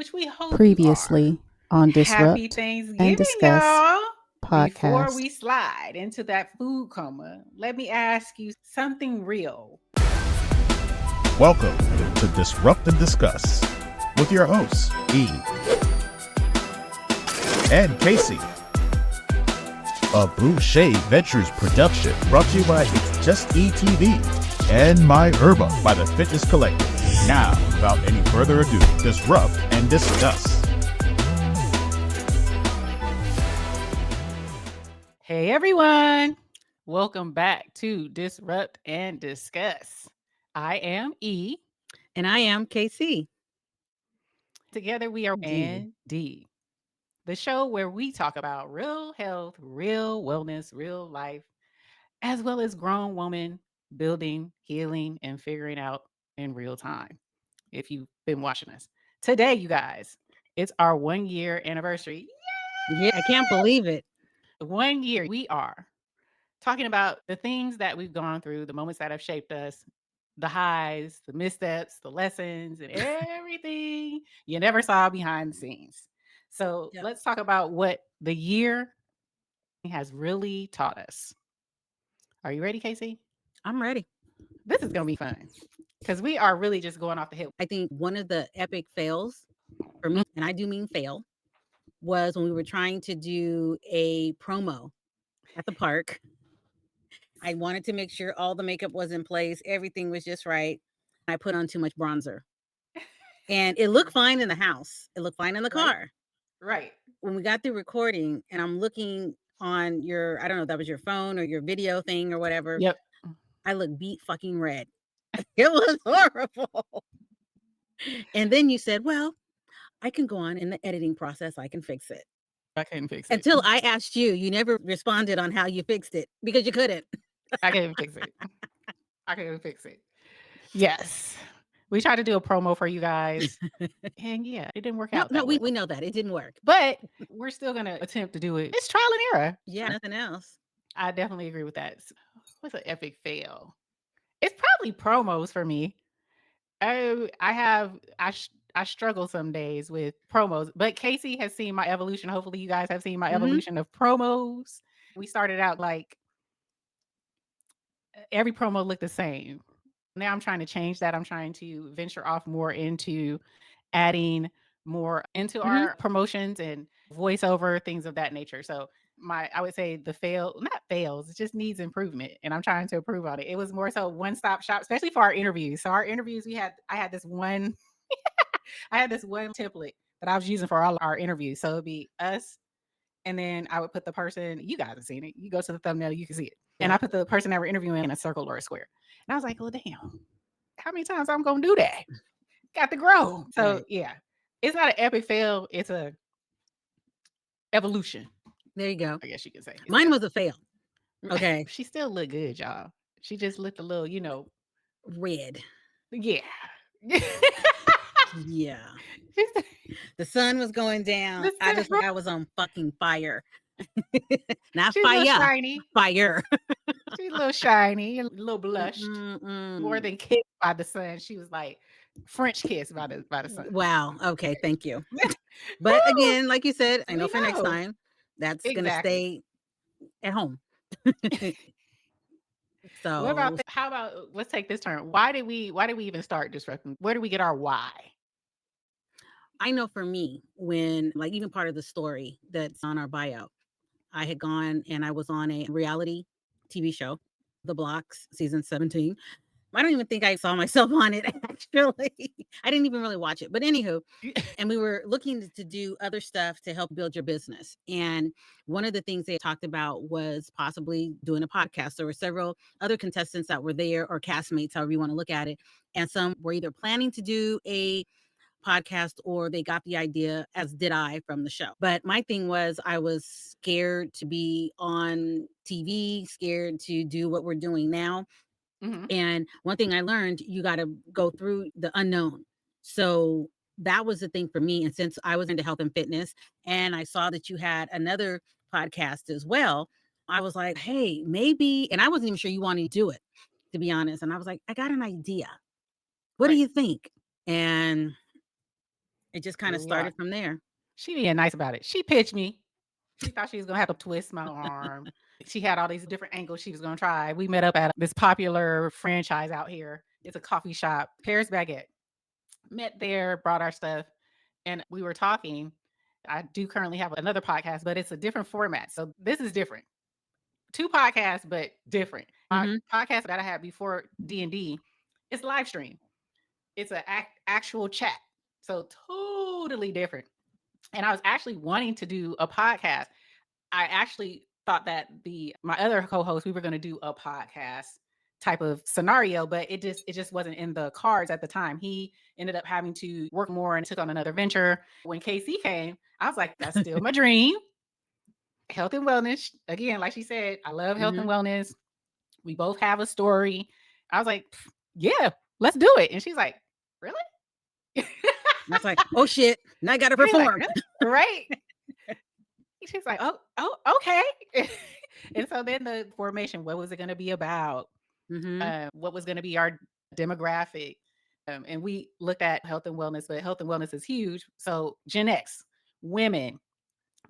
which we hope you are. Previously on Happy Disrupt and Thanksgiving, Discuss y'all. Before podcast. we slide into that food coma, let me ask you something real. Welcome to Disrupt and Discuss with your hosts, E and KayCee. A Boucher Ventures production brought to you by It's Just E TV and My Herba by the Fitness Collective. Now, without any further ado, disrupt and discuss. Hey, everyone. Welcome back to Disrupt and Discuss. I am E. And I am KayCee. Together we are D. D, the show where we talk about real health, real wellness, real life, as well as grown woman building, healing, and figuring out in real time. If you've been watching us today, you guys, it's our 1 year anniversary. Yeah, I can't believe it. 1 year. We are talking about the things that we've gone through, the moments that have shaped us, the highs, the missteps, the lessons, and everything you never saw behind the scenes. So Yep. let's talk about what the year has really taught us. Are you ready, KayCee? I'm ready. This is going to be fun because we are really just going off the hip. I think one of the epic fails for me, and I do mean fail, was when we were trying to do a promo at the park. I wanted to make sure all the makeup was in place, everything was just right. I put on too much bronzer. And it looked fine in the house. It looked fine in the car. Right. When we got through recording and I'm looking on your, I don't know if that was your phone or your video thing or whatever. Yep. I look beat fucking red. It was horrible. And then you said, well, I can go on in the editing process. I can fix it. I couldn't fix it. Until I asked you, you never responded on how you fixed it because you couldn't. I couldn't fix it. I couldn't fix it. Yes. We tried to do a promo for you guys. And yeah, it didn't work out. No, we know that. It didn't work. But we're still going to attempt to do it. It's trial and error. Yeah, nothing else. I definitely agree with that. What's an epic fail? It's probably promos for me. I struggle some days with promos, but KayCee has seen my evolution. Hopefully you guys have seen my evolution of promos. We started out like every promo looked the same. Now I'm trying to change that. I'm trying to venture off more into adding more into our promotions and voiceover, things of that nature. So I would say not fails, it just needs improvement. And I'm trying to improve on it. It was more so one-stop shop, especially for our interviews. So our interviews, I had this one template that I was using for all our interviews. So it'd be us. And then I would put the person, you guys have seen it. You go to the thumbnail, you can see it. Yeah. And I put the person that we're interviewing in a circle or a square. And I was like, well, damn, how many times I'm going to do that? Got to grow. So right. Yeah, it's not an epic fail. It's a evolution. There you go. I guess you can say. Mine was a fail. Okay. She still looked good, y'all. She just looked a little, red. Yeah. Yeah. The sun was going down. I just think I was on fucking fire. Not she's fire. A little shiny. Fire. She's a little shiny, a little blushed. More than kissed by the sun. She was like French kissed by the sun. Wow. Okay. Thank you. But again, like you said, I know for next time, that's going to stay at home. So how about let's take this turn. Why did we even start disrupting? Where do we get our why? I know for me, when like even part of the story that's on our bio, I had gone and I was on a reality TV show, The Blocks, season 17. I don't even think I saw myself on it, actually. I didn't even really watch it. But anywho, and we were looking to do other stuff to help build your business. And one of the things they talked about was possibly doing a podcast. There were several other contestants that were there, or castmates, however you want to look at it. And some were either planning to do a podcast or they got the idea, as did I, from the show. But my thing was I was scared to be on TV, scared to do what we're doing now. And one thing I learned, you got to go through the unknown. So that was the thing for me. And since I was into health and fitness and I saw that you had another podcast as well, I was like, hey, maybe, and I wasn't even sure you wanted to do it, to be honest. And I was like, I got an idea. What do you think? And It just kind Here of we are. started from there. She being nice about it. She pitched me. She thought she was gonna have to twist my arm. She had all these different angles she was gonna try. We met up at this popular franchise out here. It's a coffee shop, Paris Baguette. Met there, brought our stuff, and we were talking. I do currently have another podcast, but it's a different format. So this is different. Two podcasts, but different. My Hmm. podcast that I had before D&D, it's live stream. It's an actual chat. So totally different. And I was actually wanting to do a podcast. I actually thought that my other co-host, we were going to do a podcast type of scenario, but it just wasn't in the cards at the time. He ended up having to work more and took on another venture. When KayCee came, I was like, that's still my dream. Health and wellness. Again, like she said, I love health Hmm. and wellness. We both have a story. I was like, yeah, let's do it. And she's like, really? That's like, oh shit, now I got to She's like, perform. really? Right. She's like, oh, okay. And so then the formation, what was it going to be about? Hmm. What was going to be our demographic? And we looked at health and wellness, but health and wellness is huge. So Gen X, women,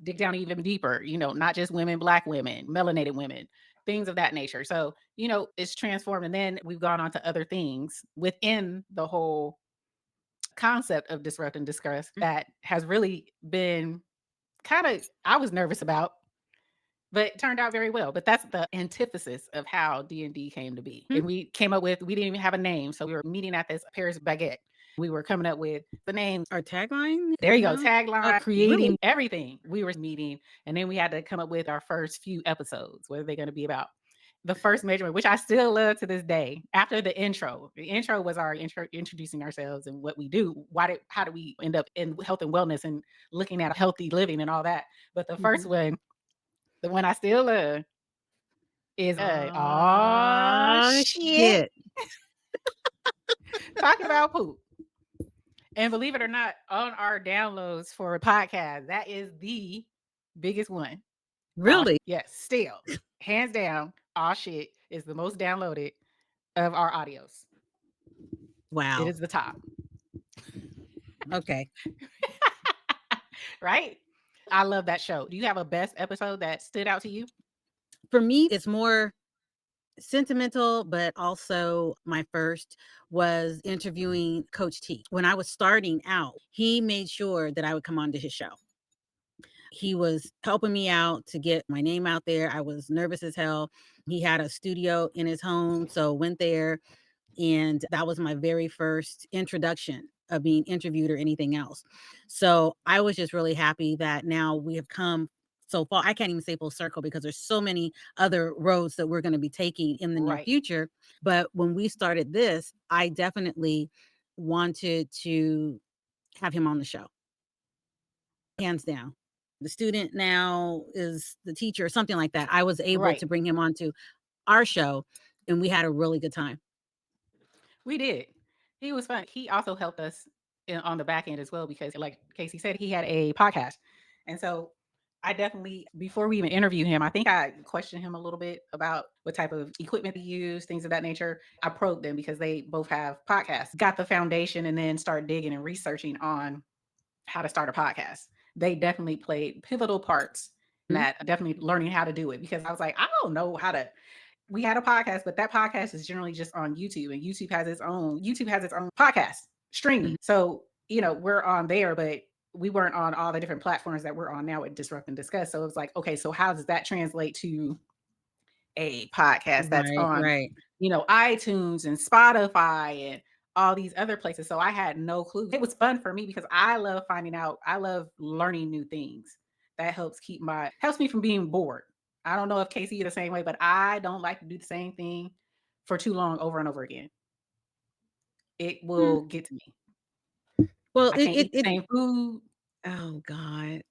dig down even deeper, not just women, Black women, melanated women, things of that nature. So, it's transformed. And then we've gone on to other things within the whole concept of disrupt and discuss that has really been kind of, I was nervous about, but it turned out very well. But that's the antithesis of how D&D came to be. And we came up with, we didn't even have a name. So we were meeting at this Paris Baguette. We were coming up with the name. Our tagline. There you go. No? Oh, Tagline, really? creating everything. We were meeting. And then we had to come up with our first few episodes. What are they going to be about? The first measurement, which I still love to this day, after the intro. The intro was our introducing ourselves and what we do. How do we end up in health and wellness and looking at healthy living and all that? But the first one, the one I still love is oh Oh shit. shit! Talking about poop. And believe it or not, on our downloads for a podcast, that is the biggest one. Really? Yes, still. Hands down, all shit is the most downloaded of our audios. It Wow. is the top. Okay. Right? I love that show. Do you have a best episode that stood out to you? For me, it's more sentimental, but also my first was interviewing Coach T. When I was starting out, he made sure that I would come on to his show. He was helping me out to get my name out there. I was nervous as hell. He had a studio in his home, so went there, and that was my very first introduction of being interviewed or anything else. So I was just really happy that now we have come so far. I can't even say full circle because there's so many other roads that we're going to be taking in the near Right. future. But when we started this, I definitely wanted to have him on the show. Hands down. The student now is the teacher or something like that. I was able Right. to bring him onto our show and we had a really good time. We did. He was fun. He also helped us on the back end as well because, like KayCee said, he had a podcast. And so I definitely, before we even interview him, I think I questioned him a little bit about what type of equipment he used, things of that nature. I probed them because they both have podcasts, got the foundation, and then started digging and researching on how to start a podcast. They definitely played pivotal parts in that, definitely learning how to do it because I was like, I don't know how to. We had a podcast, but that podcast is generally just on YouTube, and YouTube has its own podcast streaming. So, we're on there, but we weren't on all the different platforms that we're on now at Disrupt and Discuss. So it was like, okay, so how does that translate to a podcast that's Right, on, right. iTunes and Spotify and all these other places? So I had no clue. It was fun for me because I love finding out, I love learning new things. That helps me from being bored. I don't know if KayCee is the same way, but I don't like to do the same thing for too long over and over again. It Mm. will get to me. Well, I can't eat the same food. oh God. I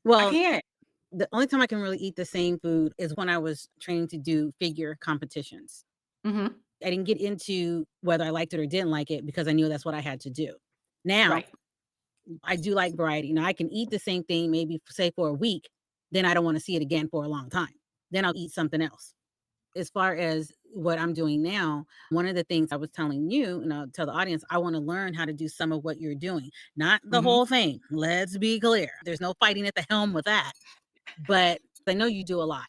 Well, can't. the only time I can really eat the same food is when I was training to do figure competitions. Hmm. I didn't get into whether I liked it or didn't like it because I knew that's what I had to do. Now, Right. I do like variety. Now, I can eat the same thing maybe say for a week, then I don't want to see it again for a long time. Then I'll eat something else. As far as what I'm doing now, one of the things I was telling you, and I'll tell the audience, I want to learn how to do some of what you're doing, not the Mhm. whole thing. Let's be clear. There's no fighting at the helm with that. But I know you do a lot.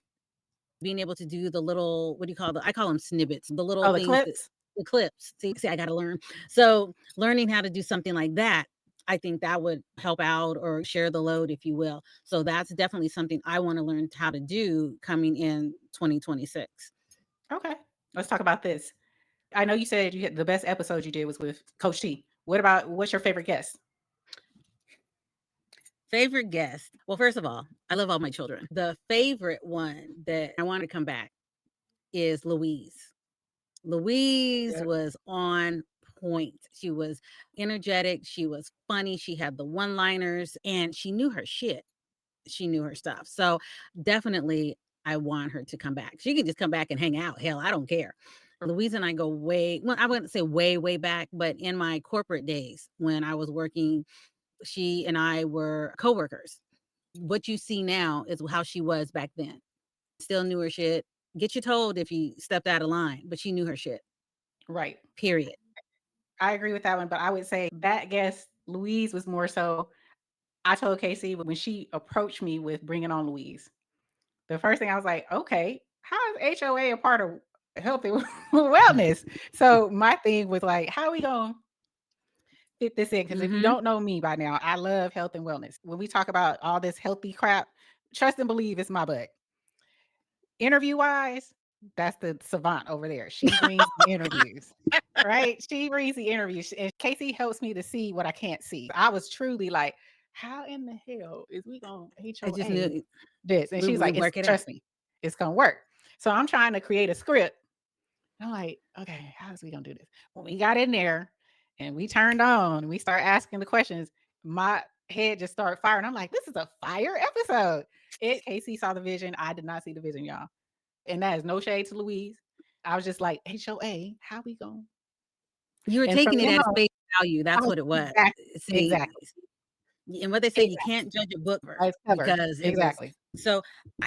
Being able to do the little, what do you call I call them snippets, the little Oh, the things that clips? the clips. See, I got to learn. So learning how to do something like that, I think that would help out or share the load, if you will. So that's definitely something I want to learn how to do coming in 2026. Okay. Let's talk about this. I know you said you had the best episode you did was with Coach T. What's your favorite guest? Favorite guest. Well, first of all, I love all my children. The favorite one that I want to come back is Louise. Louise Yep. was on point. She was energetic. She was funny. She had the one liners and she knew her shit. She knew her stuff. So definitely, I want her to come back. She can just come back and hang out. Hell, I don't care. Louise and I go way, well, I wouldn't say way, way back, but in my corporate days when I was working, she and I were coworkers. What you see now is how she was back then. Still knew her shit. Get you told if you stepped out of line, but she knew her shit. Right. Period. I agree with that one, but I would say that guest, Louise, was more so. I told KayCee when she approached me with bringing on Louise, the first thing I was like, okay, how is HOA a part of health and wellness? So my thing was like, how are we going to fit this in? Because if you Mm-hmm. don't know me by now, I love health and wellness. When we talk about all this healthy crap, trust and believe it's my butt. Interview wise, that's the savant over there. She brings the interviews, right? She brings the interviews, and KayCee helps me to see what I can't see. I was truly like, how in the hell is we going to I just HOA knew this? And she's we like, it's work it out. trust me, it's gonna work. So I'm trying to create a script. I'm like, okay, how is we gonna do this? When we got in there and we turned on and we start asking the questions, my head just started firing. I'm like, this is a fire episode. KayCee saw the vision. I did not see the vision, y'all. And that is no shade to Louise. I was just like, HOA, how we going? You were And from taking it then at on, face value. I That's was what it was. See, exactly, and what they say, you exactly. can't judge a book By its cover. because it was. Exactly. So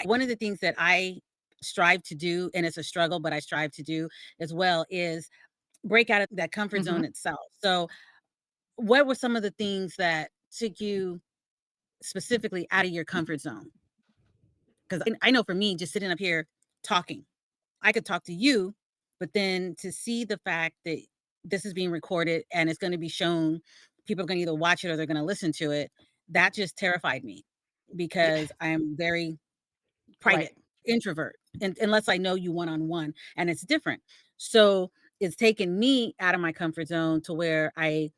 one of the things that I strive to do, and it's a struggle, but I strive to do as well, is break out of that comfort Mhm. zone itself. So what were some of the things that took you specifically out of your comfort zone? Because I know for me, just sitting up here talking, I could talk to you, but then to see the fact that this is being recorded and it's going to be shown, people are going to either watch it or they're going to listen to it. That just terrified me Yeah, because I am very right. private, introvert, and unless I know you one on one, and it's different. So it's taken me out of my comfort zone to where I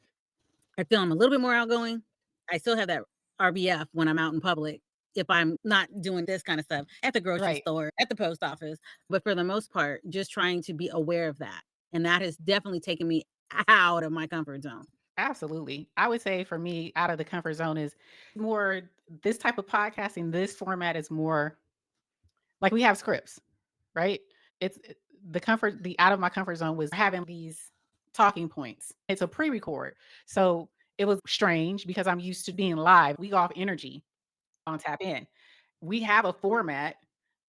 feel I'm a little bit more outgoing. I still have that RBF when I'm out in public. If I'm not doing this kind of stuff at the grocery Right. store, at the post office, but for the most part, just trying to be aware of that. And that has definitely taken me out of my comfort zone. Absolutely. I would say for me, out of the comfort zone is more this type of podcasting, this format is more like we have scripts, right? The comfort, the out of my comfort zone was having these talking points. It's a pre-record. So it was strange because I'm used to being live. We go off energy on Tap In. We have a format,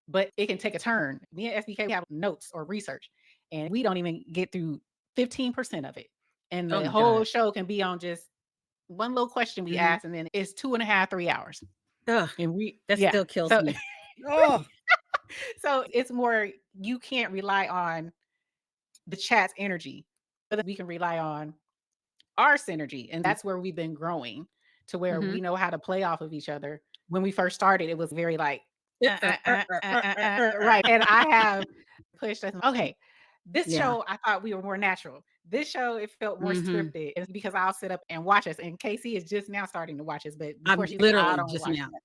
but it can take a turn. Me and SBK have notes or research, and we don't even get through 15% of it. And Oh the my whole God. show can be on just one little question we Mhm. ask, and then it's 2.5, 3 hours. Ugh, And we, that yeah. still kills So, me. Oh, so it's more, you can't rely on the chat's energy, but we can rely on our synergy. And that's where we've been growing to where mhm. we know how to play off of each other. When we first started, it was very like, right. And I have pushed us, okay, this Yeah. show, I thought we were more natural. This show, it felt more Mhm. scripted. It's because I'll sit up and watch us. And KayCee is just now starting to watch us. But before I'm she's like, I literally don't just watch now. nothing.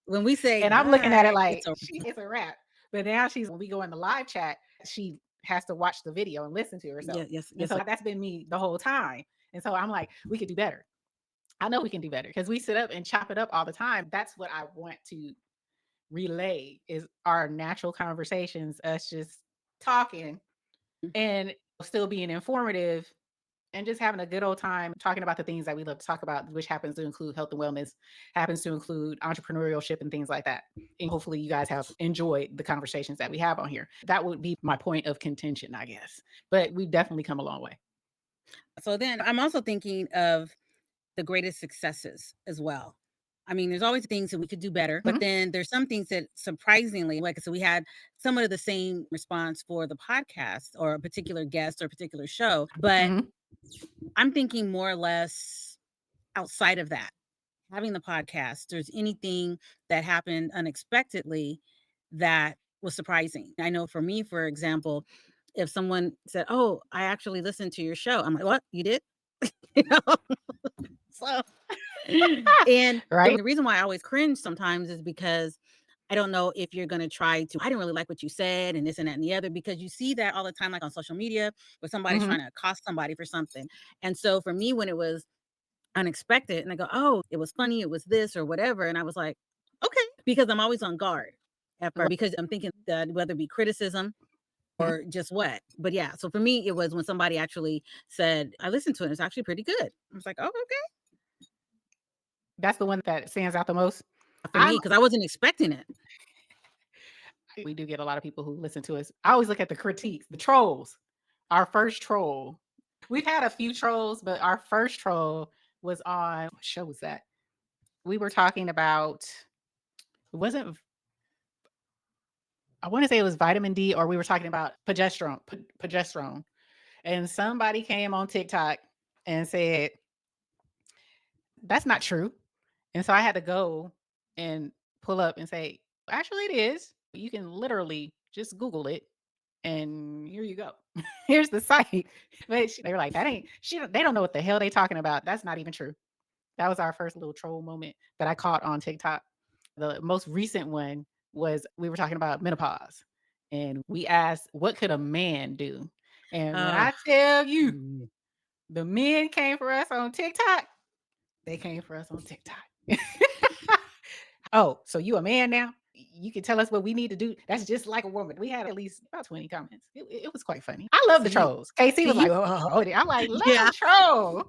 When we say And I'm looking at it bye, like it's over. it's a wrap. But now when we go in the live chat, she has to watch the video and listen to herself. Yeah, yes, And yes. so that's been me the whole time. And so I'm like, we could do better. I know we can do better because we sit up and chop it up all the time. That's what I want to relay is our natural conversations, us just talking and still being informative and just having a good old time talking about the things that we love to talk about, which happens to include health and wellness, happens to include entrepreneurship and things like that. And hopefully you guys have enjoyed the conversations that we have on here. That would be my point of contention, I guess. But we've definitely come a long way. So then I'm also thinking of the greatest successes as well. I mean, there's always things that we could do better, but Mhm. then there's some things that surprisingly, like, so we had somewhat of the same response for the podcast or a particular guest or a particular show, but Mhm. I'm thinking more or less outside of that, having the podcast, there's anything that happened unexpectedly that was surprising. I know for me, for example, if someone said, "Oh, I actually listened to your show," I'm like, "What? You did?" You know? So, and Right? the reason why I always cringe sometimes is because I don't know if you're gonna try to, "I didn't really like what you said," and this and that and the other, because you see that all the time, like on social media, where somebody's Mhm. trying to accost somebody for something. And so for me, when it was unexpected and I go, "Oh, it was funny, it was this or whatever," and I was like, "Okay," because I'm always on guard at first, Right. because I'm thinking that whether it be criticism Mhm. or just what. But yeah, so for me, it was when somebody actually said, "I listened to it, it's actually pretty good." I was like, "Oh, okay." That's the one that stands out the most. For me, I'm because I wasn't expecting it. We do get a lot of people who listen to us. I always look at the critiques, the trolls. Our first troll. We've had a few trolls, but our first troll was on what show was that? We were talking about it wasn't I want to say it was vitamin D, or we were talking about progesterone. And somebody came on TikTok and said, that's not true. And so I had to go and pull up and say, actually, it is. You can literally just Google it. And here you go. Here's the site. But they were like, that ain't, they don't know what the hell they talking about. That's not even true. That was our first little troll moment that I caught on TikTok. The most recent one was we were talking about menopause. And we asked, what could a man do? And when Oh, I tell you, mm. the men came for us on TikTok, they came for us on TikTok. Oh, so you a man now? You can tell us what we need to do. That's just like a woman. We had at least about 20 comments. It was quite funny. I love the See, trolls. KayCee see was you. like, oh, I'm like, love Yeah. a troll.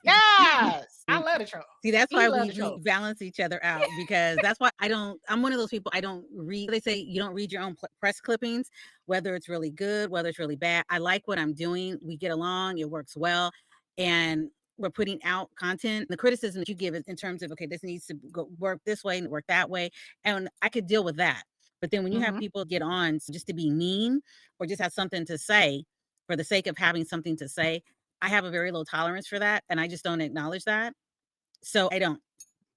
Yes. I See, love the troll. see, that's He why loved the we troll. balance each other out, because that's why I'm one of those people, I don't read, they say you don't read your own press clippings, whether it's really good, whether it's really bad. I like what I'm doing. We get along, it works well, and we're putting out content. The criticism that you give is in terms of, okay, this needs to go work this way and work that way, and I could deal with that. But then when you have Mhm. people get on just to be mean or just have something to say for the sake of having something to say, I have a very low tolerance for that, and I just don't acknowledge that. So I don't.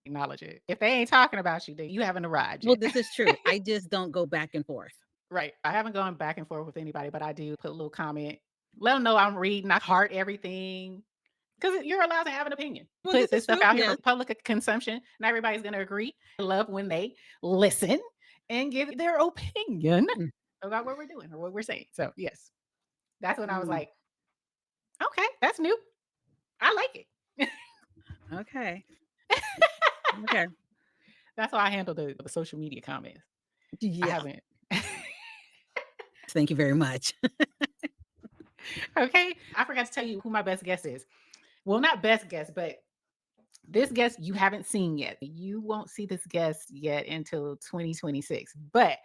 Acknowledge it. If they ain't talking about you, then you haven't arrived Well, yet. this is true. I just don't go back and forth. Right. I haven't gone back and forth with anybody, but I do put a little comment. Let them know I'm reading. I heart everything. Because you're allowed to have an opinion. Well, Put this this is stuff true. out here Yes. for public consumption. Not everybody's going to agree. I love when they listen and give their opinion Mm, about what we're doing or what we're saying. So, yes, that's when I was mm, like, okay, that's new. I like it. okay. Okay. That's how I handle the social media comments. I Yeah. haven't. Thank you very much. Okay. I forgot to tell you who my best guest is. Well, not best guest, but this guest you haven't seen yet. You won't see this guest yet until 2026. But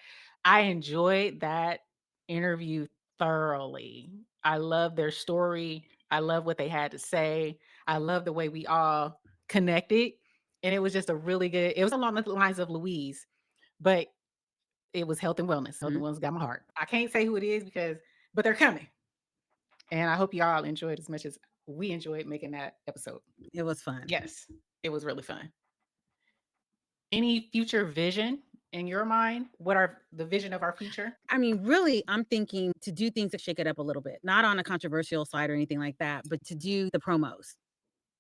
I enjoyed that interview thoroughly. I love their story. I love what they had to say. I love the way we all connected. And it was just a really good, it was along the lines of Louise, but it was health and wellness. Health Mhm. and wellness got my heart. I can't say who it is but they're coming. And I hope y'all enjoyed as much as we enjoyed making that episode. It was fun. Yes, it was really fun. Any future vision in your mind? What are the vision of our future? I mean, really, I'm thinking to do things that shake it up a little bit, not on a controversial side or anything like that, but to do the promos.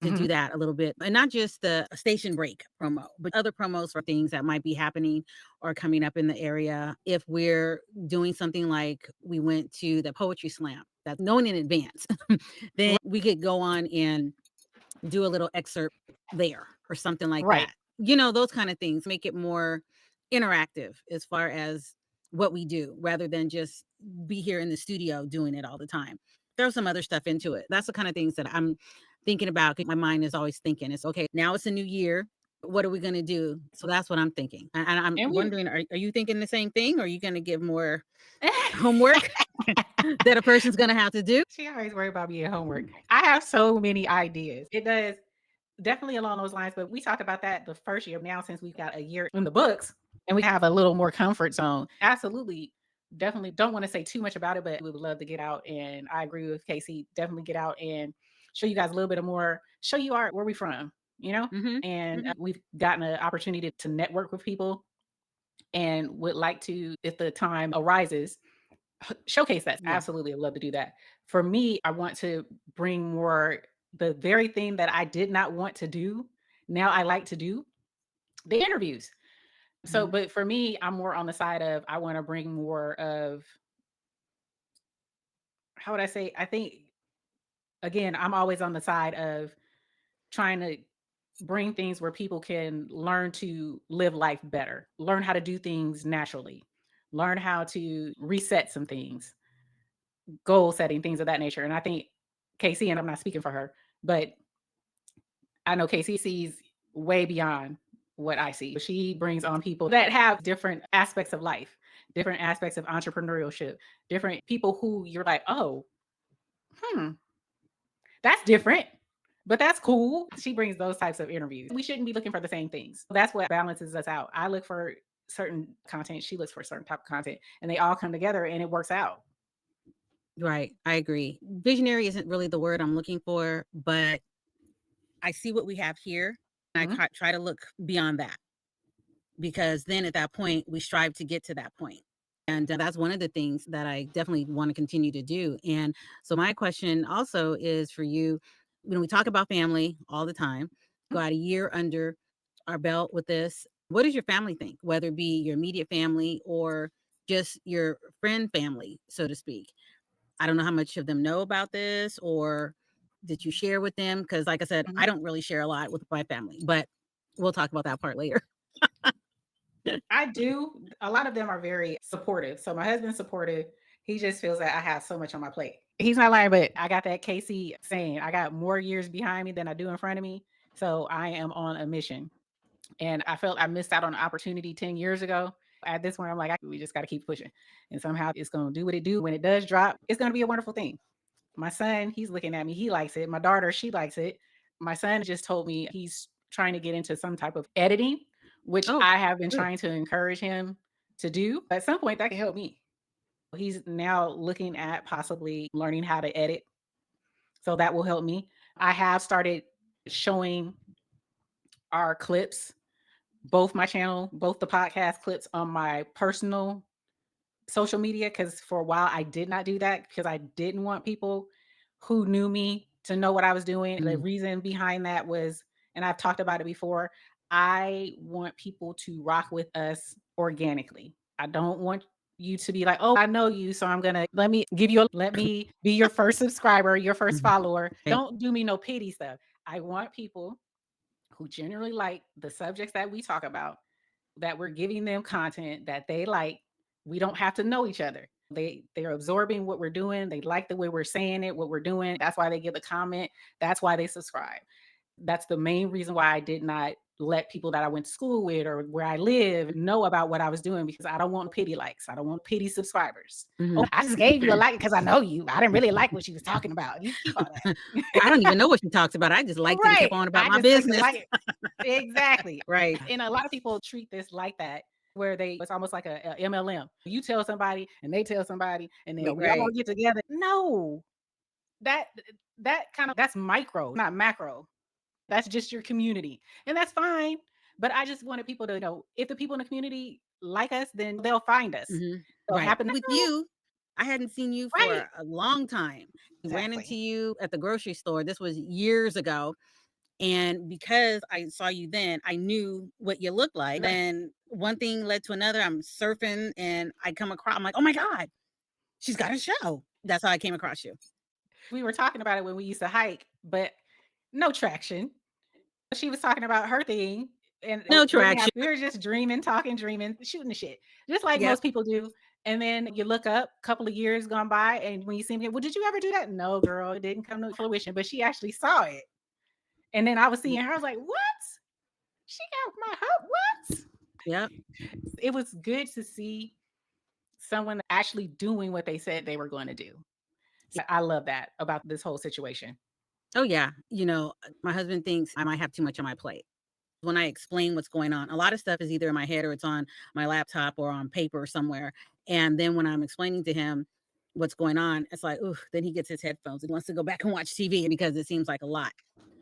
To do Mhm. that a little bit, and not just the station break promo, but other promos for things that might be happening or coming up in the area. If we're doing something like we went to the poetry slam, that's known in advance, then we could go on and do a little excerpt there or something like Right. that. Those kind of things make it more interactive as far as what we do rather than just be here in the studio doing it all the time. throw some other stuff into it. That's the kind of things that I'm thinking about. 'Cause my mind is always thinking, it's okay, now it's a new year. What are we going to do? So that's what I'm thinking. And I'm And we wondering, are you thinking the same thing? Or are you going to give more homework that a person's going to have to do? She always worry about me and homework. I have so many ideas. It does definitely along those lines, but we talked about that the first year. Now, since we've got a year in the books and we have a little more comfort zone, absolutely, definitely don't want to say too much about it, but we would love to get out. And I agree with KayCee. Definitely get out and show you guys a little bit of more, show you our where we from, you know? Hmm. And Hmm. we've gotten an opportunity to network with people and would like to, if the time arises, showcase that. Yeah. Absolutely, I'd love to do that. For me, I want to bring more the very thing that I did not want to do, now I like to do, the interviews. So, Hmm. but for me, I'm more on the side of I want to bring more of how would I say? I think again, I'm always on the side of trying to bring things where people can learn to live life better, learn how to do things naturally, learn how to reset some things, goal setting, things of that nature. And I think KayCee, and I'm not speaking for her, but I know KayCee sees way beyond what I see. She brings on people that have different aspects of life, different aspects of entrepreneurship, different people who you're like, oh, hmm, that's different, but that's cool. She brings those types of interviews. We shouldn't be looking for the same things. That's what balances us out. I look for certain content, she looks for certain type of content, and they all come together and it works out. Right. I agree. Visionary isn't really the word I'm looking for, but I see what we have here. And Mhm. try to look beyond that, because then at that point, we strive to get to that point. And that's one of the things that I definitely want to continue to do. And so, my question also is for you, when we talk about family all the time, got a year under our belt with this. What does your family think, whether it be your immediate family or just your friend family, so to speak? I don't know how much of them know about this, or did you share with them? Because, like I said, Mhm. I don't really share a lot with my family, but we'll talk about that part later. I do. A lot of them are very supportive. So my husband's supportive. He just feels that I have so much on my plate. He's not lying, but I got that KayCee saying I got more years behind me than I do in front of me. So I am on a mission. And I felt I missed out on an opportunity 10 years ago. At this point, I'm like, we just got to keep pushing. And somehow it's going to do what it do. When it does drop, it's going to be a wonderful thing. My son, he's looking at me. He likes it. My daughter, she likes it. My son just told me he's trying to get into some type of editing, which Oh, I have been good. trying to encourage him to do. At some point, that can help me. He's now looking at possibly learning how to edit. So that will help me. I have started showing our clips, both my channel, both the podcast clips on my personal social media, because for a while I did not do that because I didn't want people who knew me to know what I was doing. The Mhm, reason behind that was, and I've talked about it before, I want people to rock with us organically. I don't want you to be like, oh, I know you, so I'm gonna let me be your first subscriber, your first mhm. follower. Right. Don't do me no pity stuff. I want people who generally like the subjects that we talk about, that we're giving them content that they like. We don't have to know each other. They're absorbing what we're doing. They like the way we're saying it, what we're doing. That's why they give a comment. That's why they subscribe. That's the main reason why I did not let people that I went to school with or where I live know about what I was doing, because I don't want pity likes. I don't want pity subscribers. Oh, Mhm. I just gave you a like because I know you. I didn't really like what she was talking about. You keep all that. I don't even know what she talked about. I just liked it and kept Right. on about I my just clicked the business. like. Exactly. Right. And a lot of people treat this like that, where it's almost like a MLM. You tell somebody and they tell somebody, and then we all Right. get together. No, that that's micro, not macro. That's just your community. And that's fine. But I just wanted people to know, if the people in the community like us, then they'll find us. Mhm. They'll Right. happen to With know. you, I hadn't seen you Right. for a long time. I ran into Exactly. you at the grocery store. This was years ago. And because I saw you then, I knew what you looked like. Right. Then one thing led to another. I'm surfing and I come across, I'm like, oh my God, she's got a show. That's how I came across you. We were talking about it when we used to hike, but no traction. She was talking about her thing, and No we didn't have traction. we were just dreaming, talking, dreaming, shooting the shit, just like Yep. most people do. And then you look up, a couple of years gone by, and when you see me, well, did you ever do that? No, girl, it didn't come to fruition, but she actually saw it. And then I was seeing her, I was like, what? She got my hope. What? Yep. It was good to see someone actually doing what they said they were going to do. So I love that about this whole situation. Oh, yeah. My husband thinks I might have too much on my plate. When I explain what's going on, a lot of stuff is either in my head or it's on my laptop or on paper somewhere. And then when I'm explaining to him what's going on, it's like, ooh, then he gets his headphones and wants to go back and watch TV because it seems like a lot.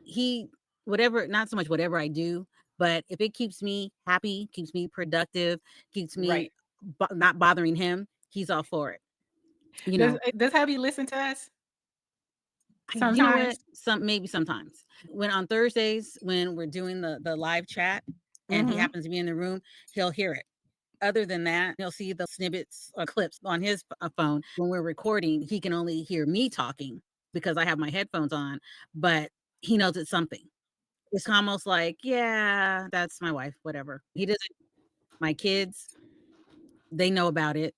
He, whatever, not so much whatever I do, but if it keeps me happy, keeps me productive, keeps me Right. not bothering him, he's all for it. You Does know, does have you listen to us you know what? sometimes? Maybe sometimes when on Thursdays when we're doing the live chat and he Hmm. happens to be in the room, he'll hear it. Other than that, he'll see the snippets or clips on his phone. When we're recording, he can only hear me talking because I have my headphones on, but he knows it's something. It's almost like, yeah, that's my wife, whatever. He doesn't, my kids, they know about it.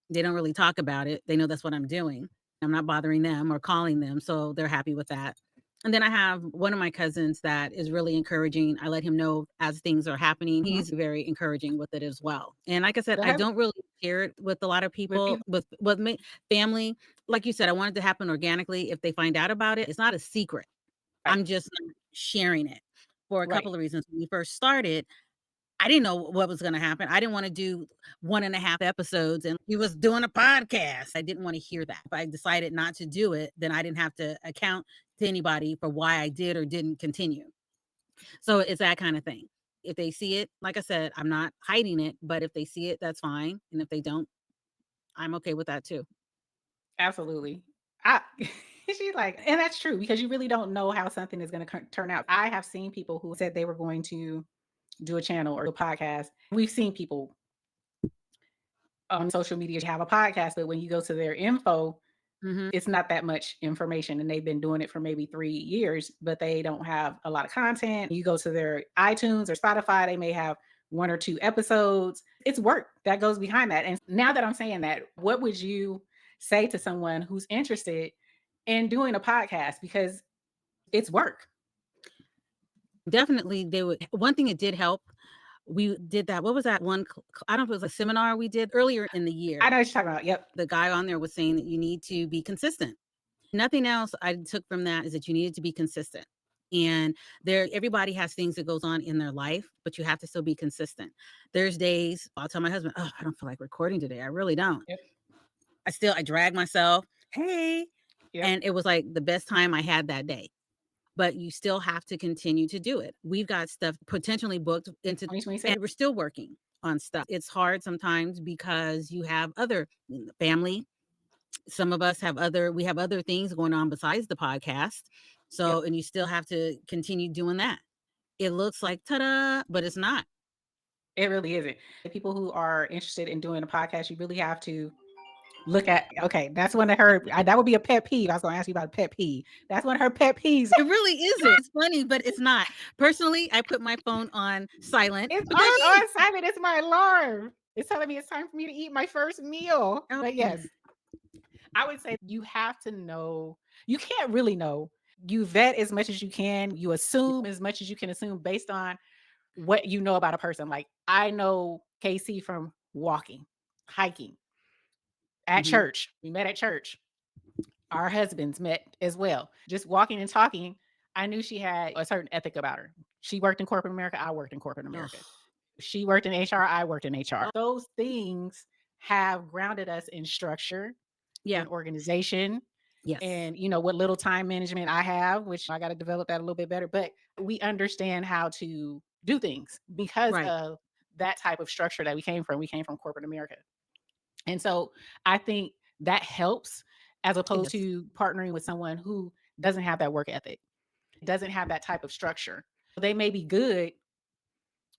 They don't really talk about it. They know that's what I'm doing. I'm not bothering them or calling them, so they're happy with that. And then I have one of my cousins that is really encouraging. I let him know as things are happening. Hmm. He's very encouraging with it as well. And like I said, Well, I have don't really share it with a lot of with people, people, with me, family. Like you said, I want it to happen organically. If they find out about it, it's not a secret. right? I'm just not sharing it for a Right. couple of reasons. When we first started, I didn't know what was gonna happen. I didn't wanna do 1.5 episodes, and he was doing a podcast. I didn't wanna hear that. If I decided not to do it, then I didn't have to account to anybody for why I did or didn't continue. So, it's that kinda thing. If they see it, like I said, I'm not hiding it, but if they see it, that's fine, and if they don't, I'm okay with that too. Absolutely. I she's like, and that's true because you really don't know how something is going to turn out. I have seen people who said they were going to do a channel or a podcast. We've seen people on social media have a podcast, but when you go to their info, Mhm. it's not that much information. And they've been doing it for maybe 3 years, but they don't have a lot of content. You go to their iTunes or Spotify, they may have 1 or 2 episodes. It's work that goes behind that. And now that I'm saying that, what would you say to someone who's interested in doing a podcast? Because it's work. Definitely, they would one thing it did help, we did that what was that one I don't know if it was a seminar we did earlier in the I year. know what you're talking about. Yep. The guy on there was saying that you need to be consistent. Nothing else I took from that is that you needed to be consistent. And everybody has things that goes on in their life, but you have to still be consistent. There's days I'll tell my husband, "Oh, I don't feel like recording today. I really don't." Yep. I drag myself, "Hey," Yep. and it was like the best time I had that day. But you still have to continue to do it. We've got stuff potentially booked In into, and 2026. we're still working on stuff. It's hard sometimes because you have other family. Some of us have other things going on besides the podcast. Yep. So, and you still have to continue doing that. It looks like ta-da, but it's not. It really isn't. The people who are interested in doing a podcast, you really have to look at, okay, that's one of her, that would be a pet peeve. I was going to ask you about a pet peeve. That's one of her pet peeves. It really isn't. It's funny, but it's not. Personally, I put my phone on silent It's because on silent. It's my alarm. It's telling me it's time for me to eat my first meal. oh, But yes, I would say you have to know, you can't really know. You vet as much as you can, you assume as much as you can assume based on what you know about a person. Like I know KayCee from walking, hiking, at mhm, church. We met at church. Our husbands met as well. Just walking and talking, I knew she had a certain ethic about her. She worked in corporate America. I worked in corporate America. oh, She worked in HR. I worked in HR. Those things have grounded us in structure, yeah, in organization, yes, and what little time management I have, which I got to develop that a little bit better. But we understand how to do things because right. of that type of structure that we came from. We came from corporate America. And so I think that helps as It opposed does. to partnering with someone who doesn't have that work ethic, doesn't have that type of structure. They may be good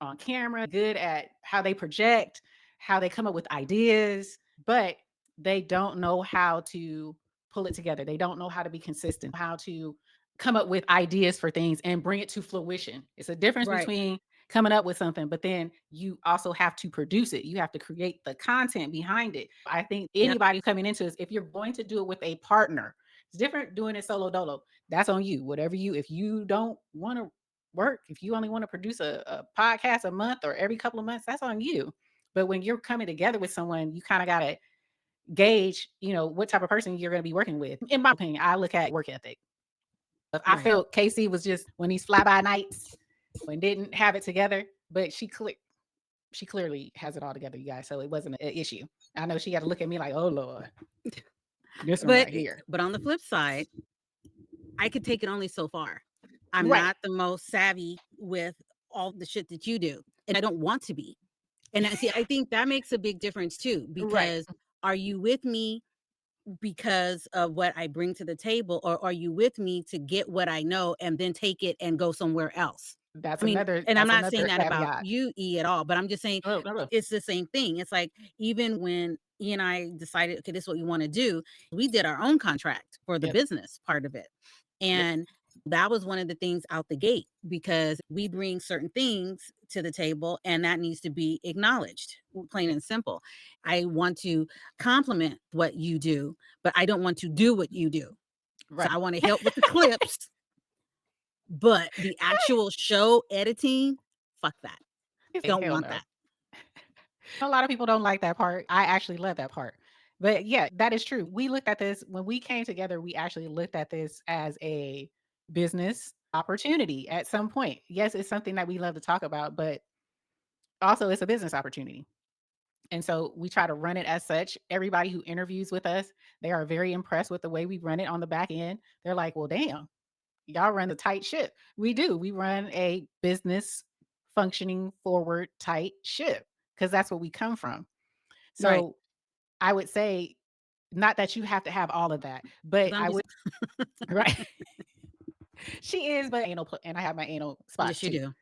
on camera, good at how they project, how they come up with ideas, but they don't know how to pull it together. They don't know how to be consistent, how to come up with ideas for things and bring it to fruition. It's a difference Right. between coming up with something, but then you also have to produce it. You have to create the content behind it. I think Yep. anybody coming into this, if you're going to do it with a partner, it's different doing it solo dolo. That's on you. Whatever you, if you don't want to work, if you only want to produce a podcast a month or every couple of months, that's on you. But when you're coming together with someone, you kind of got to gauge, what type of person you're going to be working with. In my opinion, I look at work ethic. If I Right. felt KayCee was just when these fly by nights and didn't have it together, but she clearly has it all together, you guys. So it wasn't an issue. I know she got to look at me like, oh Lord, this one But right here. but on the flip side, I could take it only so far. I'm Right. not the most savvy with all the shit that you do, and I don't want to be. And I see, I think that makes a big difference too, Right. because are you with me because of what I bring to the table, or are you with me to get what I know and then take it and go somewhere else? That's I mean, another and I'm that's not saying another that about caveat. you, E, at all, but I'm just saying No, no, no. it's the same thing. It's like even when E and I decided, okay, this is what we want to do, we did our own contract for the Yep. business part of it. Yep. And that was one of the things out the gate because we bring certain things to the table and that needs to be acknowledged, plain and simple. I want to compliment what you do, but I don't want to do what you do. So Right. I want to help with the clips, but the actual show editing, fuck that. Don't Hell want no. that. A lot of people don't like that part. I actually love that part. But yeah, that is true. We looked at this when we came together, we actually looked at this as a business opportunity at some point. Yes, it's something that we love to talk about, but also it's a business opportunity. And so we try to run it as such. Everybody who interviews with us, they are very impressed with the way we run it on the back end. They're like, well, damn, y'all run a tight ship. We do. We run a business functioning forward tight ship because that's what we come from. Right. So I would say, not that you have to have all of that, Because but I'm I just, would, right? She is, but anal, and I have my anal spots yes, you too. do.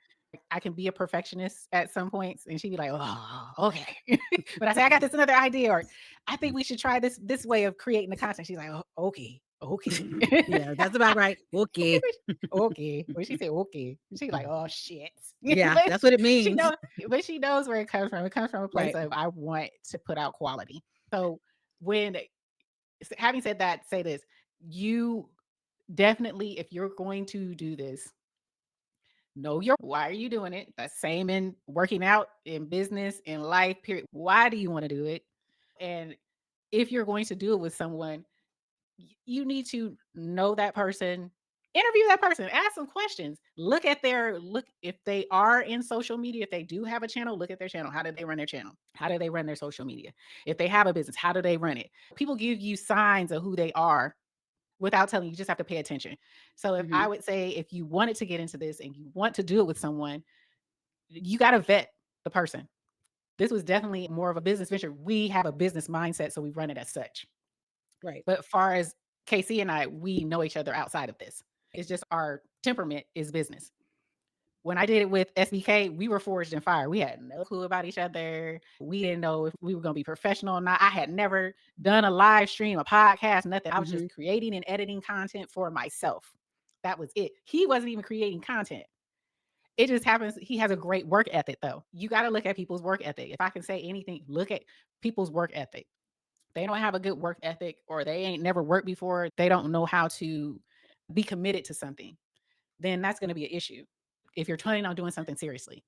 I can be a perfectionist at some points, and she'd be like, "Oh, okay." But I say, "I got this another idea," or "I think we should try this way of creating the content." She's like, "Oh, okay, okay." Yeah, that's about right. Okay. Okay. When she said okay, she's like, "Oh shit." Yeah, But that's what it she means. knows, but she knows where it comes from. It comes from a place Right. of I want to put out quality. So when having said that, say this, you definitely, if you're going to do this, know your why are you doing it? The same in working out, in business, in life, period. Why do you want to do it? And if you're going to do it with someone, you need to know that person, interview that person, ask some questions, look if they are in social media, if they do have a channel, look at their channel. How do they run their channel? How do they run their social media? If they have a business, how do they run it? People give you signs of who they are without telling you. You just have to pay attention. So if I Hmm. would say, if you wanted to get into this and you want to do it with someone, you got to vet the person. This was definitely more of a business venture. We have a business mindset, so we run it as such. Right. But far as KayCee and I, we know each other outside of this. It's just our temperament is business. When I did it with SBK, we were forged in fire. We had no clue about each other. We didn't know if we were going to be professional or not. I had never done a live stream, a podcast, nothing. I was Hmm. just creating and editing content for myself. That was it. He wasn't even creating content. It just happens. He has a great work ethic, though. You got to look at people's work ethic. If I can say anything, look at people's work ethic. They don't have a good work ethic, or they ain't never worked before. They don't know how to be committed to something. Then that's going to be an issue if you're planning on doing something seriously.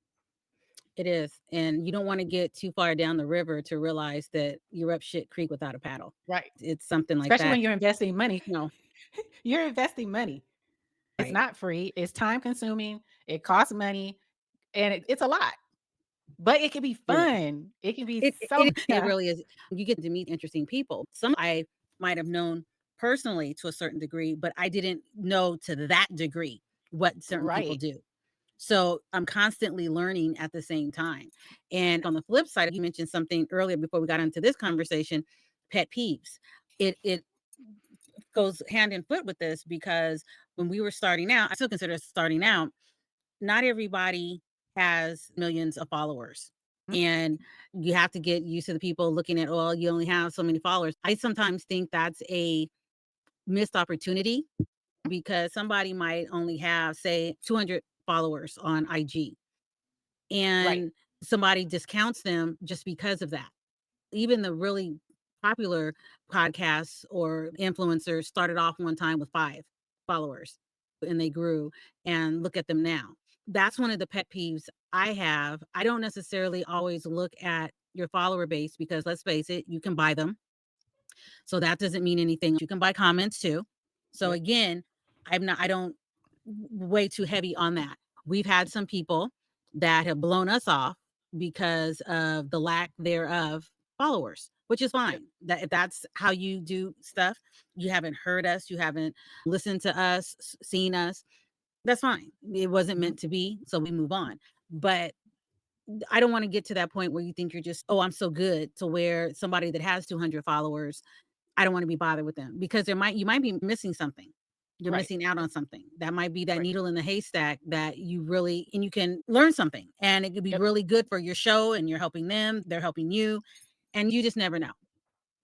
It is. And you don't want to get too far down the river to realize that you're up shit creek without a paddle. Right. It's something like Especially that. when you're investing money. No, You're investing money. It's right. not free. It's time consuming. It costs money, and it's a lot. But it can be It is. fun. It can be It so it it yeah. really is. You get to meet interesting people. Some I might have known personally to a certain degree, but I didn't know to that degree what certain people Right. do. So I'm constantly learning at the same time. And on the flip side, you mentioned something earlier before we got into this conversation, pet peeves. It goes hand in foot with this because when we were starting out, I still consider us starting out, not everybody has millions of followers. Mhm. And you have to get used to the people looking at, oh, you only have so many followers. I sometimes think that's a missed opportunity because somebody might only have, say, 200 followers on IG. Right. and somebody discounts them just because of that. Even the really popular podcasts or influencers started off one time with 5 followers and they grew, and look at them now. That's one of the pet peeves I have. I don't necessarily always look at your follower base because let's face it, you can buy them. So that doesn't mean anything. You can buy comments too. So Yep. again, I don't way too heavy on that. We've had some people that have blown us off because of the lack thereof followers, which is Yep. fine. That if that's how you do stuff, you haven't heard us, you haven't listened to us, seen us. That's fine. It wasn't Mhm. meant to be, so we move on. But I don't want to get to that point where you think you're just, oh, I'm so good to where somebody that has 200 followers, I don't want to be bothered with them because you might be missing something. You're Right. missing out on something. That might be that Right. needle in the haystack that you really and you can learn something and it could be Yep. really good for your show and you're helping them, they're helping you, and you just never know.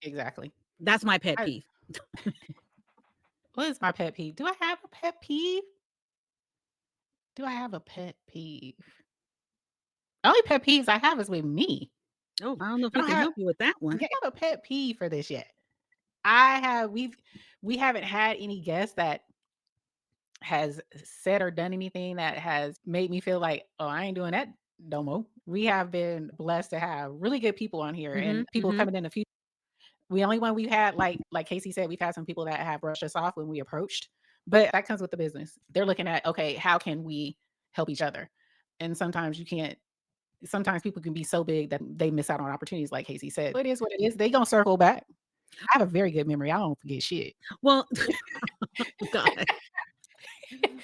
Exactly. That's my pet I peeve. What is my pet peeve? Do I have a pet peeve? Do I have a pet peeve? Only pet peeves I have is with me. Oh, I don't know if I we don't can have help you with that one. yeah, I have a pet peeve for this yet. I have we haven't had any guests that has said or done anything that has made me feel like, "Oh, I ain't doing that no more." We have been blessed to have really good people on here Mhm, and people mhm. coming in the future. The only one we've had, like KayCee said, we've had some people that have brushed us off when we approached, but that comes with the business. They're looking at, "Okay, how can we help each other?" And sometimes you can't sometimes people can be so big that they miss out on opportunities, like KayCee said. It is what it is. They gonna circle back. I have a very good memory. I don't forget shit. Well, God.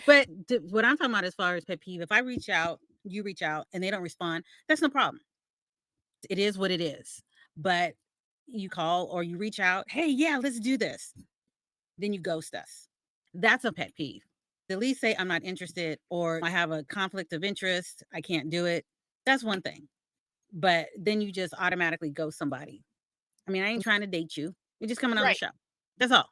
But what I'm talking about as far as pet peeve, if I reach out, you reach out and they don't respond, that's no problem. It is what it is. But you call or you reach out, hey, yeah, let's do this. Then you ghost us. That's a pet peeve. At least say I'm not interested or I have a conflict of interest. I can't do it. That's one thing. But then you just automatically ghost somebody. I mean, I ain't trying to date you. You're just coming on the Right. show. That's all.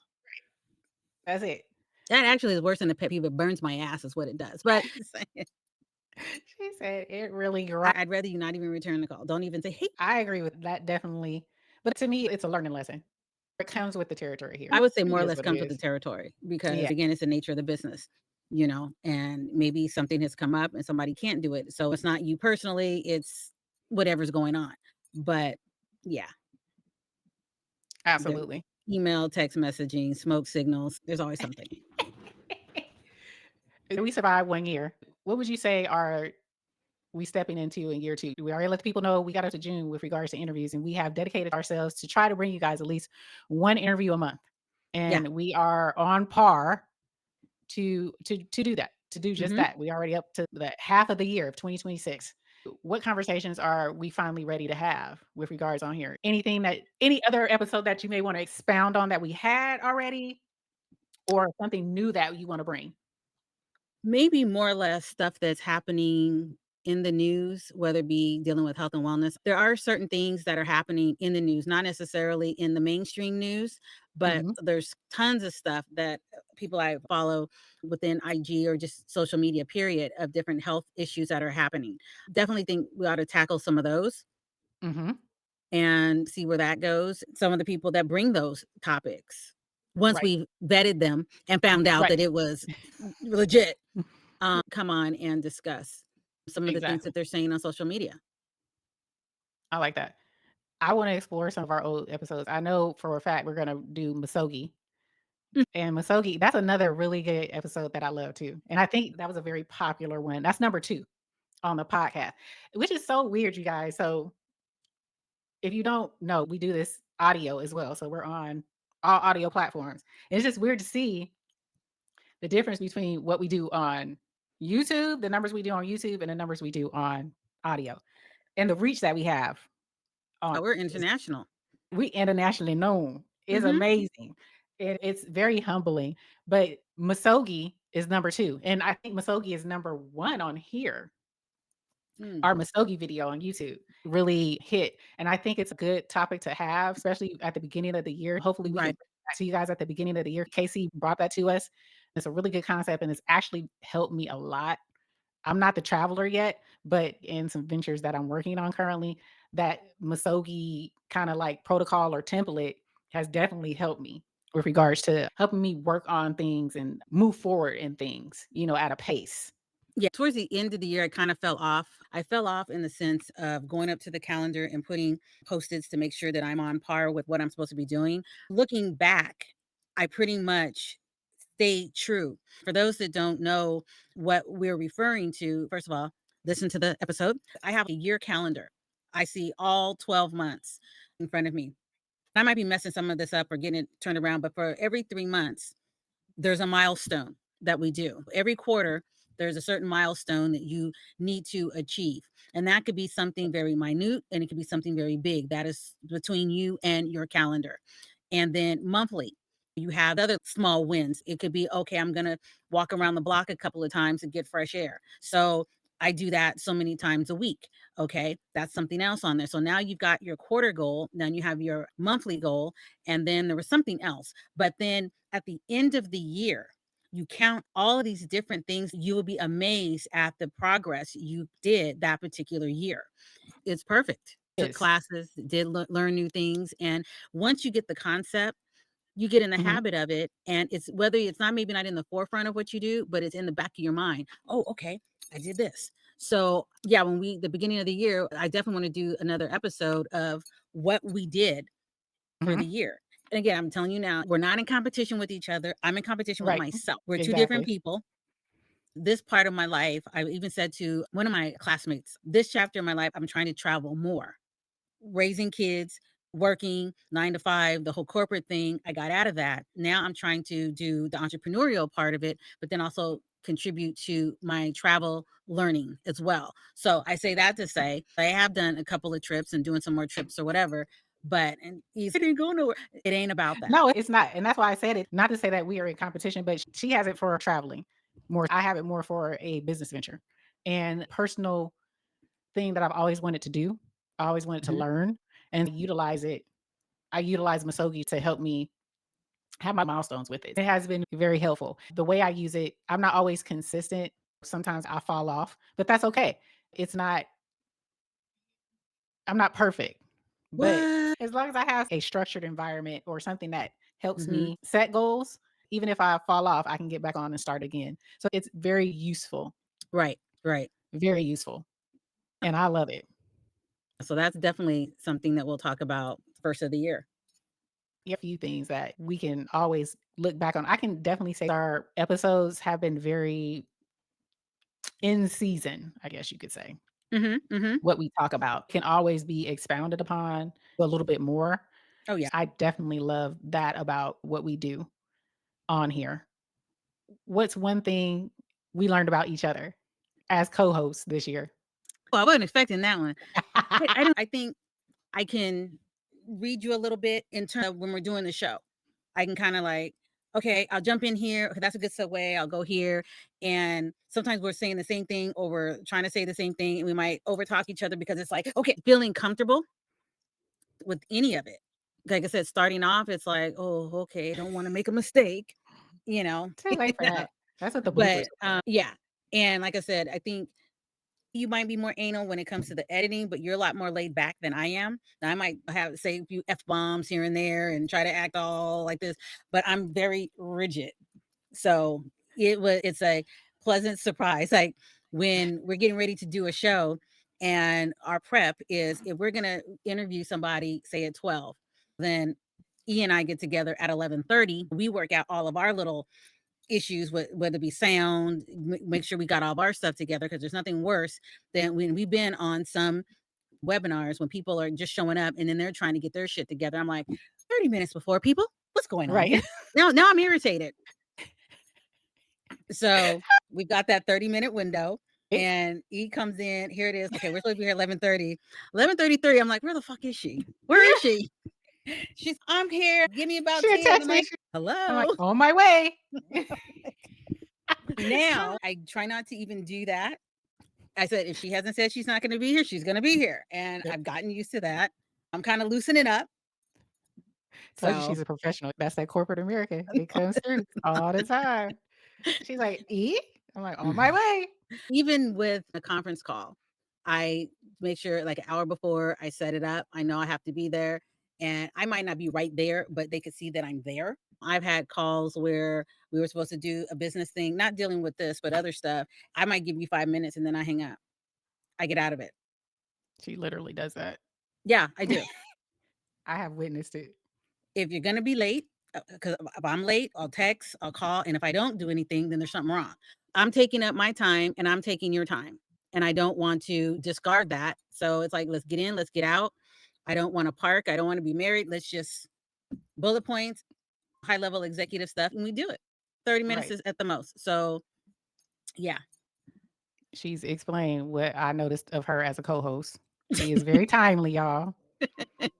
That's it. That actually is worse than a pet peeve. It burns my ass, is what it does. But She said it really I'd rather you not even return the call. Don't even say, hey. I agree with that definitely. But to me, it's a learning lesson. It comes with the territory here. I would say It more or is less what it comes with is. the territory Yeah, because again, it's the nature of the business, and maybe something has come up and somebody can't do it. So it's not you personally, it's whatever's going on. But yeah, the absolutely. email, text messaging, smoke signals, there's always something. We survived 1 year. What would you say are we stepping into in year 2? We already let the people know we got up to June with regards to interviews, and we have dedicated ourselves to try to bring you guys at least 1 interview a month. Yeah. And we are on par to do that, to do just Hmm. that. We already up to the half of the year of 2026. What conversations are we finally ready to have with regards on here? Anything that any other episode that you may want to expound on that we had already or something new that you want to bring? Maybe more or less stuff that's happening in the news, whether it be dealing with health and wellness. There are certain things that are happening in the news, not necessarily in the mainstream news, but Mhm. there's tons of stuff that people I follow within IG or just social media, period, of different health issues that are happening. Definitely think we ought to tackle some of those Mhm. and see where that goes. Some of the people that bring those topics, once Right. we vetted them and found out Right. that it was legit, come on and discuss some of the things Exactly. that they're saying on social media. I like that. I wanna explore some of our old episodes. I know for a fact we're gonna do Masogi, Mm. and Masogi, that's another really good episode that I love too, and I think that was a very popular one. That's number 2 on the podcast, which is so weird, you guys. So, if you don't know, we do this audio as well, so we're on all audio platforms. And it's just weird to see the difference between what we do on YouTube, the numbers we do on YouTube, and the numbers we do on audio, and the reach that we have on Oh, we're international. we internationally known is Mhm. amazing. It's very humbling. But Masogi is number 2, and I think Masogi is number 1 on here. Mm. Our Masogi video on YouTube really hit, and I think it's a good topic to have, especially at the beginning of the year. Hopefully, we can Right. bring it back to you guys at the beginning of the year. KayCee brought that to us. It's a really good concept, and it's actually helped me a lot I'm not the traveler yet, but in some ventures that I'm working on currently, that Masogi kind of like protocol or template has definitely helped me with regards to helping me work on things and move forward in things, at a pace. Yeah, towards the end of the year, I kind of fell off. I fell off in the sense of going up to the calendar and putting post-its to make sure that I'm on par with what I'm supposed to be doing. Looking back, I pretty much stayed true. For those that don't know what we're referring to, first of all, listen to the episode. I have a year calendar. I see all 12 months in front of me. I might be messing some of this up or getting it turned around, but for every 3 months, there's a milestone that we do. Every quarter, there's a certain milestone that you need to achieve. And that could be something very minute and it could be something very big. That is between you and your calendar. And then monthly, you have other small wins. It could be, okay, I'm going to walk around the block a couple of times and get fresh air. So I do that so many times a week. Okay, that's something else on there. So now you've got your quarter goal, then you have your monthly goal, and then there was something else. But then at the end of the year, you count all of these different things, you will be amazed at the progress you did that particular year. It's perfect. Took Yes. classes, did learn new things. And once you get the concept, you get in the Mhm. habit of it. And it's whether it's not maybe not in the forefront of what you do, but it's in the back of your mind. Oh, okay, I did this. So yeah, the beginning of the year, I definitely want to do another episode of what we did for Mhm. the year. And again, I'm telling you now, we're not in competition with each other. I'm in competition with Right. myself. We're two different Exactly. people. This part of my life, I even said to one of my classmates, this chapter of my life, I'm trying to travel more. Raising kids, working 9 to 5, the whole corporate thing, I got out of that. Now I'm trying to do the entrepreneurial part of it, but then also contribute to my travel learning as well. So I say that to say I have done a couple of trips and doing some more trips or whatever, but and it didn't go nowhere. It ain't about that. No, it's not, and that's why I said it, not to say that we are in competition, but she has it for traveling more. I have it more for a business venture and personal thing that I've always wanted to do. I always wanted to Mhm. learn and utilize it. I utilize Masogi to help me have my milestones with it. It has been very helpful. The way I use it, I'm not always consistent. Sometimes I fall off, but that's okay. It's not, I'm not perfect, but What? as long as I have a structured environment or something that helps Mhm. me set goals, even if I fall off, I can get back on and start again. So it's very useful, Right, right. very useful. And I love it. So that's definitely something that we'll talk about first of the year. A few things that we can always look back on. I can definitely say our episodes have been very in season, I guess you could say. Mhm, mhm. What we talk about can always be expounded upon a little bit more. Oh, yeah. I definitely love that about what we do on here. What's one thing we learned about each other as co-hosts this year? Well, I wasn't expecting that one. I think I can read you a little bit in terms of when we're doing the show. I can kind of like, okay, I'll jump in here. Okay, that's a good segue. I'll go here. And sometimes we're saying the same thing or we're trying to say the same thing and we might overtalk each other because it's like, okay, feeling comfortable with any of it. Like I said, starting off, it's like, oh, okay, don't want to make a mistake, you know. Too late for that. That's what the bloopers But are for. yeah. And like I said, I think you might be more anal when it comes to the editing, but you're a lot more laid back than I am. Now, I might have say a few F bombs here and there and try to act all like this, but I'm very rigid. So it's a pleasant surprise. Like when we're getting ready to do a show and our prep is if we're gonna interview somebody, say at 12, then E and I get together at 11:30. We work out all of our little issues with whether it be sound, make sure we got all of our stuff together because there's nothing worse than when we've been on some webinars when people are just showing up and then they're trying to get their shit together. I'm like, 30 minutes before people, what's going on here? Right. Now I'm irritated. So we've got that 30-minute window and E comes in. Here it is. Okay, we're supposed to be here 11:30. 11:33. I'm like, where the fuck is she? Where is she? I'm here. Give me about She'll 10. text I'm me. like, I'm like, hello. on my way. Now I try not to even do that. I said, if she hasn't said she's not going to be here, she's going to be here. And Yep. I've gotten used to that. I'm kind of loosening up. Told you So she's a professional. That's that corporate America. It comes through all the time. She's like, E? I'm like, on my way. Even with a conference call, I make sure like an hour before I set it up, I know I have to be there. And I might not be right there, but they could see that I'm there. I've had calls where we were supposed to do a business thing, not dealing with this, but other stuff. I might give you 5 minutes and then I hang up. I get out of it. She literally does that. Yeah, I do. I have witnessed it. If you're gonna be late, because if I'm late, I'll text, I'll call, and if I don't do anything, then there's something wrong. I'm taking up my time and I'm taking your time, and I don't want to discard that. So it's like, let's get in, let's get out. I don't want to park. I don't want to be married. Let's just bullet points, high level executive stuff, and we do it. 30 minutes Right. is at the most. So yeah. She's explained what I noticed of her as a co-host. She is very timely, y'all.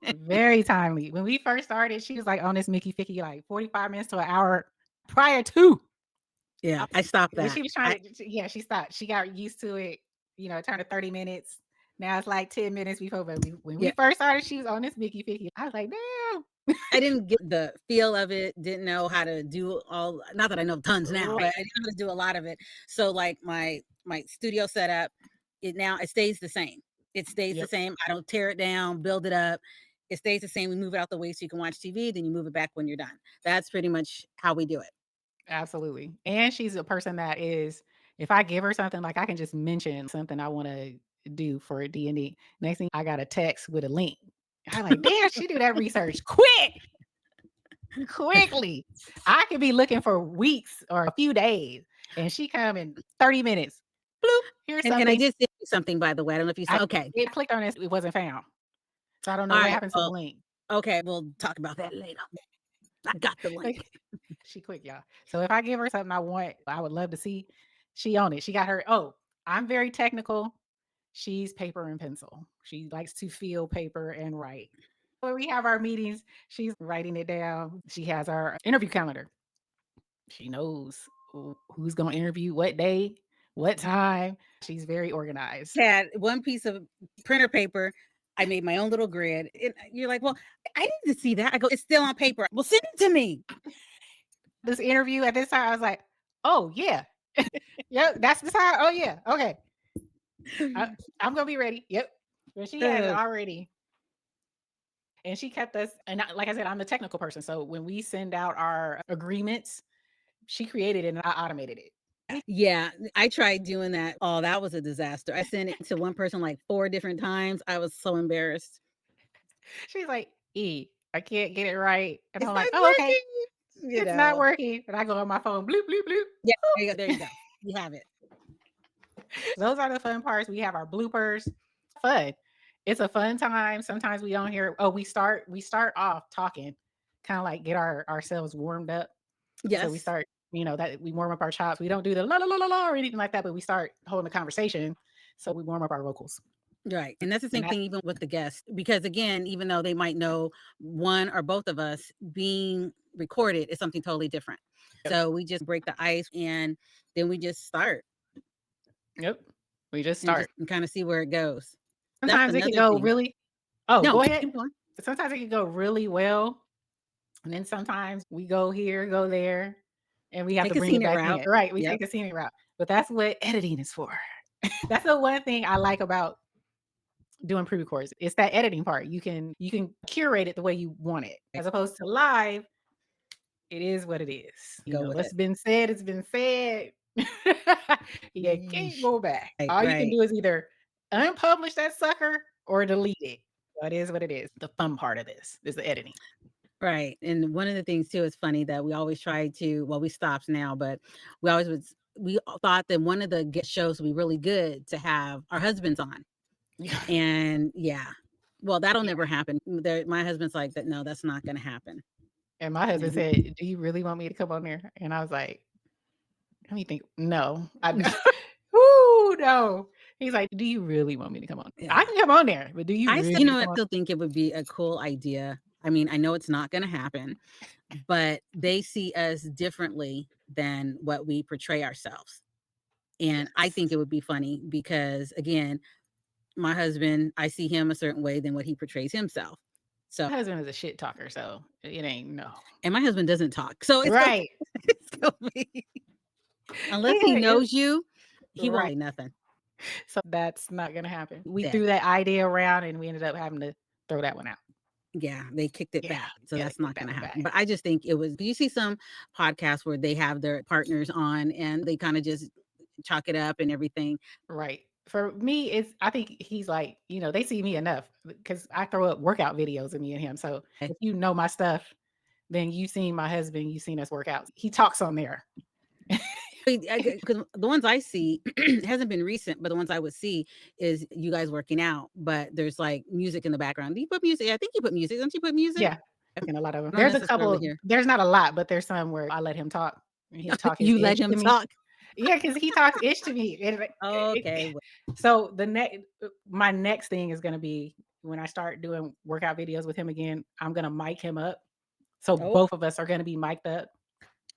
Very timely. When we first started, she was like on this Mickey Ficky like 45 minutes to an hour prior to. Yeah, I stopped When that. she was trying to, yeah, she stopped. She got used to it. It turned to 30 minutes. Now it's like 10 minutes before. But when we Yeah. first started, she was on this Mickey Ficky. I was like, damn. I didn't get the feel of it, didn't know how to do all, not that I know tons now, but I didn't know how to do a lot of it. So like my studio setup, it stays the same. It stays the Yep. same. I don't tear it down, build it up. It stays the same. We move it out the way so you can watch TV, then you move it back when you're done. That's pretty much how we do it. Absolutely. And she's a person that is, if I give her something, like I can just mention something I want to do for a D&D. Next thing I got a text with a link. I'm like, damn, she do that research quickly. I could be looking for weeks or a few days, and she come in 30 minutes. Bloop, here's something. And I did send you something, by the way. I don't know if you saw. Okay. It clicked on this, it wasn't found. So I don't know All what right. happened to the link. Okay, we'll talk about that later. I got the link. She quick, y'all. So if I give her something I want, I would love to see, she on it. She got her, I'm very technical. She's paper and pencil. She likes to feel paper and write. When we have our meetings, she's writing it down. She has our interview calendar. She knows who's going to interview, what day, what time. She's very organized. Had one piece of printer paper. I made my own little grid. And you're like, well, I need to see that. I go, it's still on paper. Well, send it to me. This interview at this time, I was like, oh, yeah. Yep, that's the time. Oh, yeah. Okay. I'm going to be ready. Yep. But she has already. And she kept us, and like I said, I'm the technical person. So when we send out our agreements, she created it and I automated it. Yeah, I tried doing that. Oh, that was a disaster. I sent it to one person like 4 different times. I was so embarrassed. She's like, I can't get it right. And It's I'm not like, oh, okay. working. It's not working. And I go on my phone, bloop, bloop, bloop. Yeah, there you go. You have it. Those are the fun parts. We have our bloopers. Fun. It's a fun time. Sometimes we don't hear, we start off talking, kind of like get ourselves warmed up. Yes. So we start, that we warm up our chops. We don't do the la la la la la or anything like that, but we start holding a conversation. So we warm up our vocals. Right. And that's the same thing even with the guests, because again, even though they might know one or both of us, being recorded is something totally different. Yep. So we just break the ice and then we just start. Yep. We just start and kind of see where it goes. Sometimes it can go really. Go ahead. Sometimes it can go really well. And then sometimes we go here, go there, and we have to bring it back in. Right. We take the scenic route. But that's what editing is for. That's the one thing I like about doing pre-records. It's that editing part. You can curate it the way you want it. As opposed to live, it is what it is. What's been said, it's been said. You can't go back. All you can do is either unpublish that sucker or delete it. So it is what it is. The fun part of this is the editing. Right. And one of the things too is funny that we always try to, we stopped now, but we thought that one of the shows would be really good to have our husbands on. And well, that'll never happen. My husband's like that. No, that's not going to happen. And my husband said, do you really want me to come on there? And I was like, let me think. No, Ooh, no. He's like, do you really want me to come on? Yeah. I can come on there, but do you really I still think it would be a cool idea. I mean, I know it's not going to happen, but they see us differently than what we portray ourselves. And I think it would be funny because, again, my husband, I see him a certain way than what he portrays himself. So my husband is a shit talker, so it ain't no. And my husband doesn't talk. So it's right. It's gonna be, unless he knows you, He won't Right. say nothing. So that's not gonna happen. We Dead. threw that idea around and we ended up having to throw that one out. Yeah, they kicked it Yeah, back, so yeah, they that's kicked not that gonna one happen, back. but I just think it was you see some podcasts where they have their partners on and they kinda just chalk it up and everything. Right. For me, it's I think he's like, they see me enough because I throw up workout videos of me and him. So Eh, if you know my stuff, then you seen my husband, you seen us work out. He talks on there. because the ones I see, it hasn't been recent, but the ones I would see is you guys working out, but there's, like, music in the background. Do you put music? I think you put music. Don't you put music? Yeah. And a lot of them. I don't There's a necessarily couple, hear. there's not a lot, but there's some where I let him talk. And he'll talk his You ish let him to me. talk? Yeah, because he talks ish to me. Okay, So my next thing is gonna be when I start doing workout videos with him again, I'm gonna mic him up. So oh, both of us are gonna be mic'd up.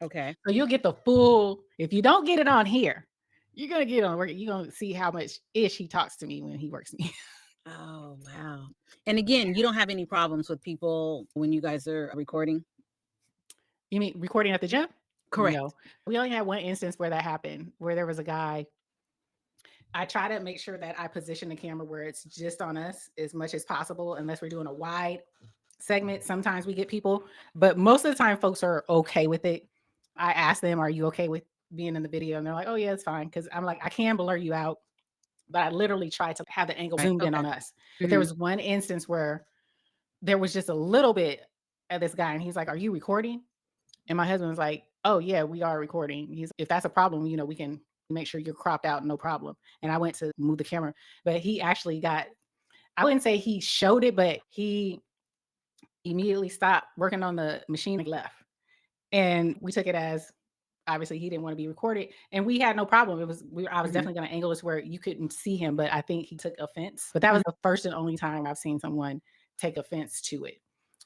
okay. So you'll get the full if you don't get it on here, you're gonna get on work. You're gonna see how much ish he talks to me when he works me. Oh, wow. And again, you don't have any problems with people when you guys are recording? You mean recording at the gym? No. Correct. We only had one instance where that happened, where there was a guy. I try to make sure that I position the camera where it's just on us as much as possible, unless we're doing a wide segment. Sometimes we get people, but most of the time, folks are okay with it. I ask them, "Are you okay with being in the video?" And they're like, "Oh yeah, it's fine." Because I'm like, I can blur you out, but I literally try to have the angle Right, zoomed in okay. on us. But there Mhm. was one instance where there was just a little bit of this guy, and he's like, "Are you recording?" And my husband was like, "Oh yeah, we are recording." He's, "If that's a problem, we can make sure you're cropped out, no problem." And I went to move the camera, but he actually got. I wouldn't say he showed it, but he immediately stopped working on the machine and left. And we took it as obviously he didn't want to be recorded, and we had no problem. I was Mhm. definitely going to angle this where you couldn't see him, but I think he took offense. But that was Mhm. the first and only time I've seen someone take offense to it.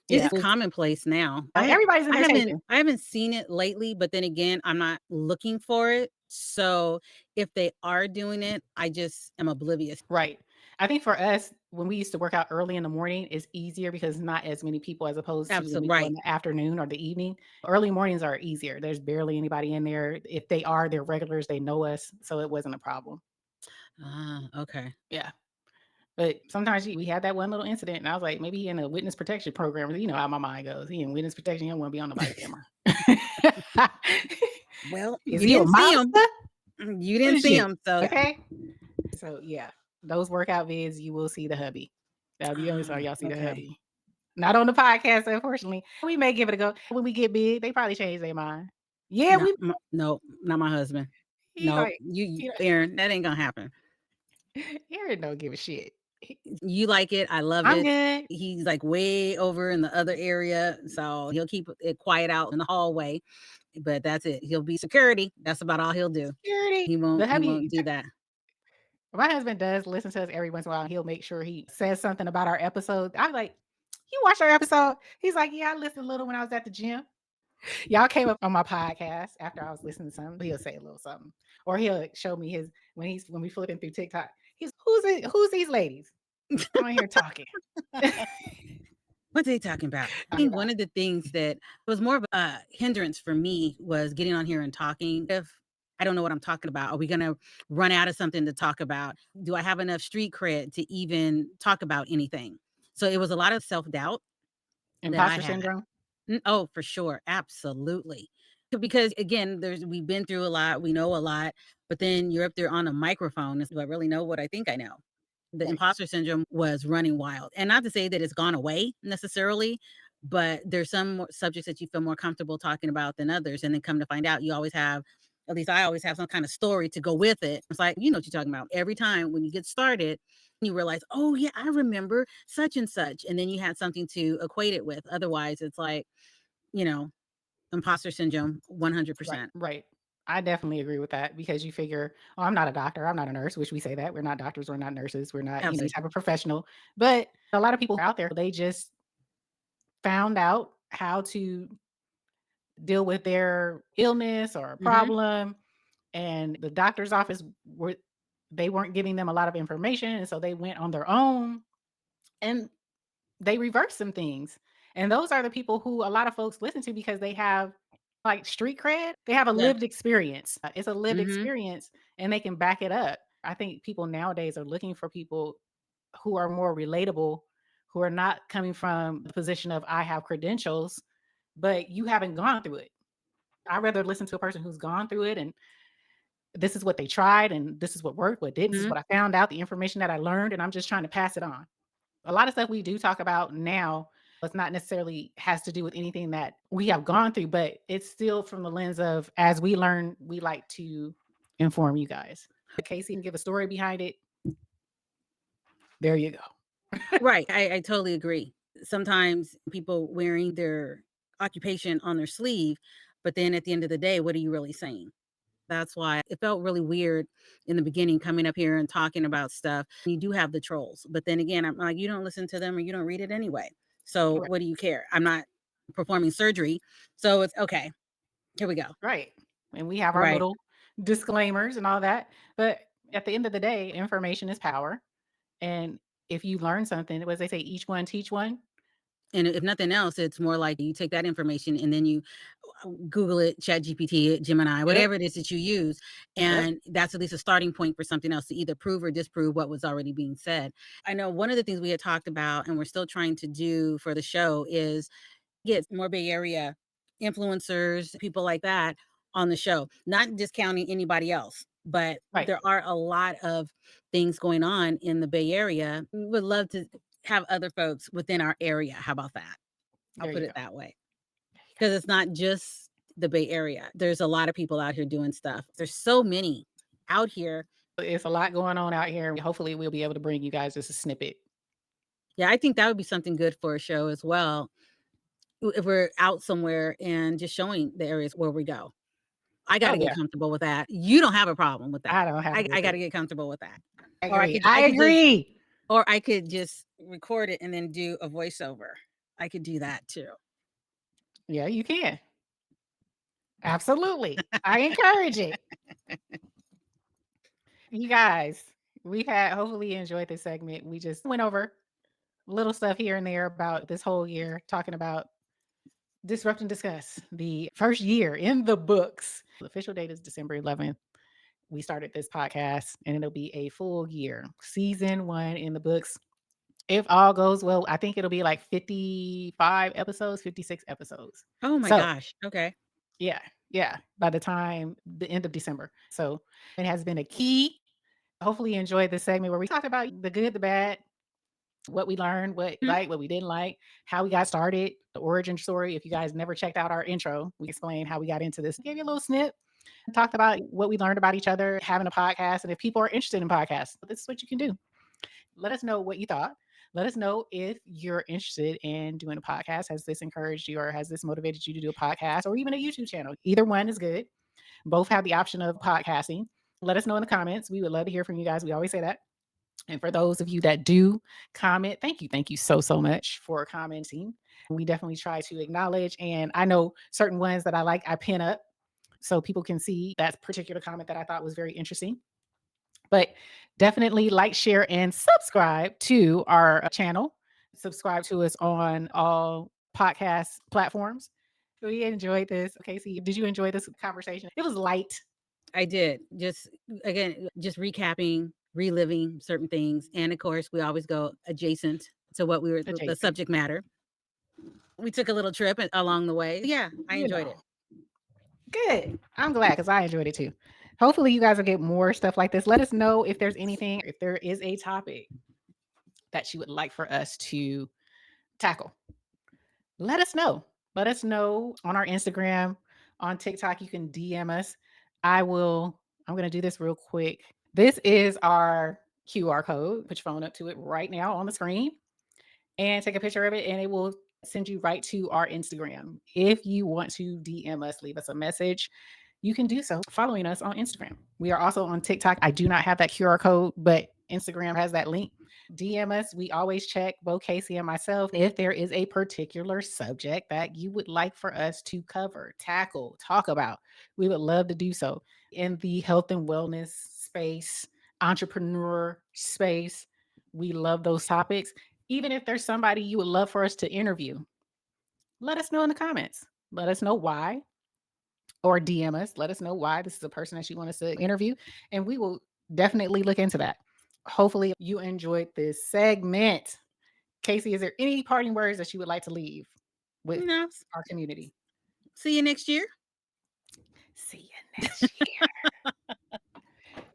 It Yeah, is commonplace now. everybody's in I there haven't taping. I haven't seen it lately, but then again, I'm not looking for it. So, if they are doing it, I just am oblivious. Right. I think for us, when we used to work out early in the morning, it's easier because not as many people as opposed to when Absolutely we go in right. the afternoon or the evening. Early mornings are easier. There's barely anybody in there. If they are, they're regulars, they know us. So it wasn't a problem. Ah, okay. Yeah. But sometimes we had that one little incident, and I was like, maybe he in a witness protection program. You know how my mind goes. He in witness protection. He don't want to be on the body camera. Well, Is you he a didn't see him. mobster? You What didn't is see you? him, so Okay. So yeah, those workout vids, you will see the hubby. That'll be the only time ah, y'all see the okay. hubby. Not on the podcast, unfortunately. We may give it a go. When we get big, they probably change their mind. Yeah, No, we no, not my husband. he No, like, Aaron, that ain't gonna happen. Aaron don't give a shit. You like it, I love I'm it. good. He's, like, way over in the other area, so he'll keep it quiet out in the hallway, but that's it. He'll be security. That's about all he'll do. Security. He The won't hubby, do that. my husband does listen to us every once in a while. He'll make sure he says something about our episode. I'm like, you watched our episode? He's like, yeah, I listened a little when I was at the gym. Y'all came up on my podcast after I was listening to something. He'll say a little something, or he'll show me his when we flipping through TikTok. He's who's these ladies on here talking What are they talking about? I talking think about? one of the things that was more of a hindrance for me was getting on here and talking. If I don't know what I'm talking about, are we gonna run out of something to talk about? Do I have enough street cred to even talk about anything? So it was a lot of self-doubt that I Imposter had. syndrome, Oh, for sure, absolutely. Because again, we've been through a lot, we know a lot, but then you're up there on a microphone. Do I really know what I think I know? The right? imposter syndrome was running wild, and not to say that it's gone away necessarily, but there's some subjects that you feel more comfortable talking about than others, and then come to find out, you always have. At least I always have some kind of story to go with it. It's like, you know what you're talking about. Every time when you get started, you realize, oh yeah, I remember such and such, and then you had something to equate it with. Otherwise, it's like, you know, imposter syndrome, Right, 100%. right. I definitely agree with that because you figure, oh, I'm not a doctor, I'm not a nurse, which we say that we're not doctors, we're not nurses, we're not any Absolutely. type of professional. But a lot of people out there, they just found out how to deal with their illness or Mhm. problem, and the doctor's office they weren't giving them a lot of information, and so they went on their own and they reversed some things. And those are the people who a lot of folks listen to because they have like street cred. They have a Yeah. lived experience. It's a lived Mhm. experience and they can back it up. I think people nowadays are looking for people who are more relatable, who are not coming from the position of I have credentials, but you haven't gone through it. I'd rather listen to a person who's gone through it and this is what they tried and this is what worked, what didn't, this is Mhm. what I found out, the information that I learned, and I'm just trying to pass it on. A lot of stuff we do talk about now, it's not necessarily has to do with anything that we have gone through, but it's still from the lens of as we learn, we like to inform you guys. KayCee can give a story behind it. There you go. Right, I totally agree. Sometimes people wearing their occupation on their sleeve, but then at the end of the day, what are you really saying? That's why it felt really weird in the beginning coming up here and talking about stuff. You do have the trolls, but then again, I'm like, you don't listen to them or you don't read it anyway. So Right. what do you care? I'm not performing surgery. So it's okay. Here we go. Right. And we have our Right. little disclaimers and all that. But at the end of the day, information is power. And if you learn something, what they say, each one teach one. And if nothing else, it's more like you take that information and then you Google it, Chat GPT it, Gemini, Yep. whatever it is that you use. Yep. And that's at least a starting point for something else to either prove or disprove what was already being said. I know one of the things we had talked about and we're still trying to do for the show is get more Bay Area influencers, people like that on the show, not discounting anybody else. But Right. there are a lot of things going on in the Bay Area. We would love to have other folks within our area. How about that? I'll There put you go. it that way. Because it's not just the Bay Area. There's a lot of people out here doing stuff. There's so many out here. It's a lot going on out here. Hopefully, we'll be able to bring you guys just a snippet. Yeah, I think that would be something good for a show as well. If we're out somewhere and just showing the areas where we go. I Oh, gotta get yeah. comfortable with that. You don't have a problem with that. I don't have it I with gotta it. get comfortable with that. I Or agree. I I could just agree. record it and then do a voiceover. I could do that too. Yeah, you can. Absolutely. I encourage it. You guys, we had hopefully you enjoyed this segment. We just went over little stuff here and there about this whole year, talking about Disrupt and Discuss, the first year in the books. The official date is December 11th. We started this podcast and it'll be a full year. Season 1 in the books. If all goes well, I think it'll be like 55 episodes, 56 episodes. Oh my So, gosh. Okay. yeah, yeah, by the time the end of December. So, it has been a key. Hopefully, you enjoyed this segment where we talk about the good, the bad, what we learned, what we Mhm. liked, what we didn't like, how we got started, the origin story. If you guys never checked out our intro, we explained how we got into this. Gave you a little snip, talked about what we learned about each other, having a podcast. And if people are interested in podcasts, this is what you can do. Let us know what you thought. Let us know if you're interested in doing a podcast. Has this encouraged you or has this motivated you to do a podcast or even a YouTube channel? Either one is good. Both have the option of podcasting. Let us know in the comments. We would love to hear from you guys. We always say that. And for those of you that do comment, thank you. Thank you so, so much for commenting. We definitely try to acknowledge. And I know certain ones that I like, I pin up so people can see that particular comment that I thought was very interesting. But definitely like, share, and subscribe to our channel. Subscribe to us on all podcast platforms. We enjoyed this. KayCee, did you enjoy this conversation? It was light. I did. Just again, just recapping, reliving certain things. And of course, we always go adjacent to what we were the Adjacent. subject matter. We took a little trip along the way. Yeah, I You enjoyed know, it. good. I'm glad because I enjoyed it too. Hopefully, you guys will get more stuff like this. Let us know if there's anything, if there is a topic that you would like for us to tackle. Let us know. Let us know on our Instagram, on TikTok. You can DM us. I'm going to do this real quick. This is our QR code. Put your phone up to it right now on the screen and take a picture of it, and it will send you right to our Instagram. If you want to DM us, leave us a message, you can do so following us on Instagram. We are also on TikTok. I do not have that QR code, but Instagram has that link. DM us. We always check, both KayCee and myself, if there is a particular subject that you would like for us to cover, tackle, talk about. We would love to do so in the health and wellness space, entrepreneur space. We love those topics. Even if there's somebody you would love for us to interview, let us know in the comments. Let us know why. or DM us. Let us know why this is a person that you want us to interview, and we will definitely look into that. Hopefully, you enjoyed this segment. KayCee, is there any parting words that you would like to leave with No. our community? See you next year. See you next year.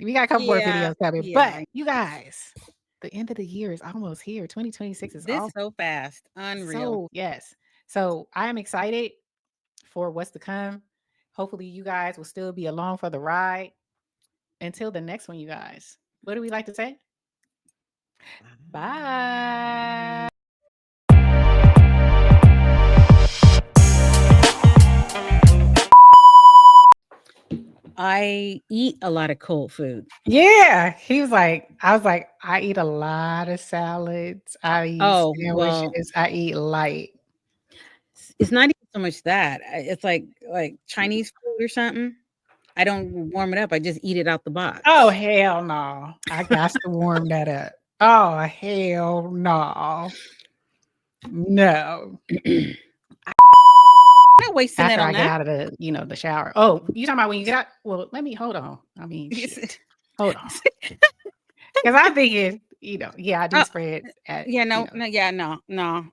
We got a couple more videos coming, but you guys, the end of the year is almost here. 2026 is all so fast. Unreal. so yes. So I am excited for what's to come. Hopefully, you guys will still be along for the ride. Until the next one, you guys. What do we like to say? Bye. I eat a lot of cold food. Yeah, he was like, I was like, I eat a lot of salads. I eat sandwiches. I eat light. It's not even so much that. It's like Chinese food or something. I don't warm it up. I just eat it out the box. Oh, hell no. I got to warm that up. Oh, hell no. No. I'm not wasting After that on I that. get out of the, the shower. Oh, you talking about when you get out? Well, let me hold on. I mean, shit. Hold on. Because I'm thinking, yeah, I do spread at. No,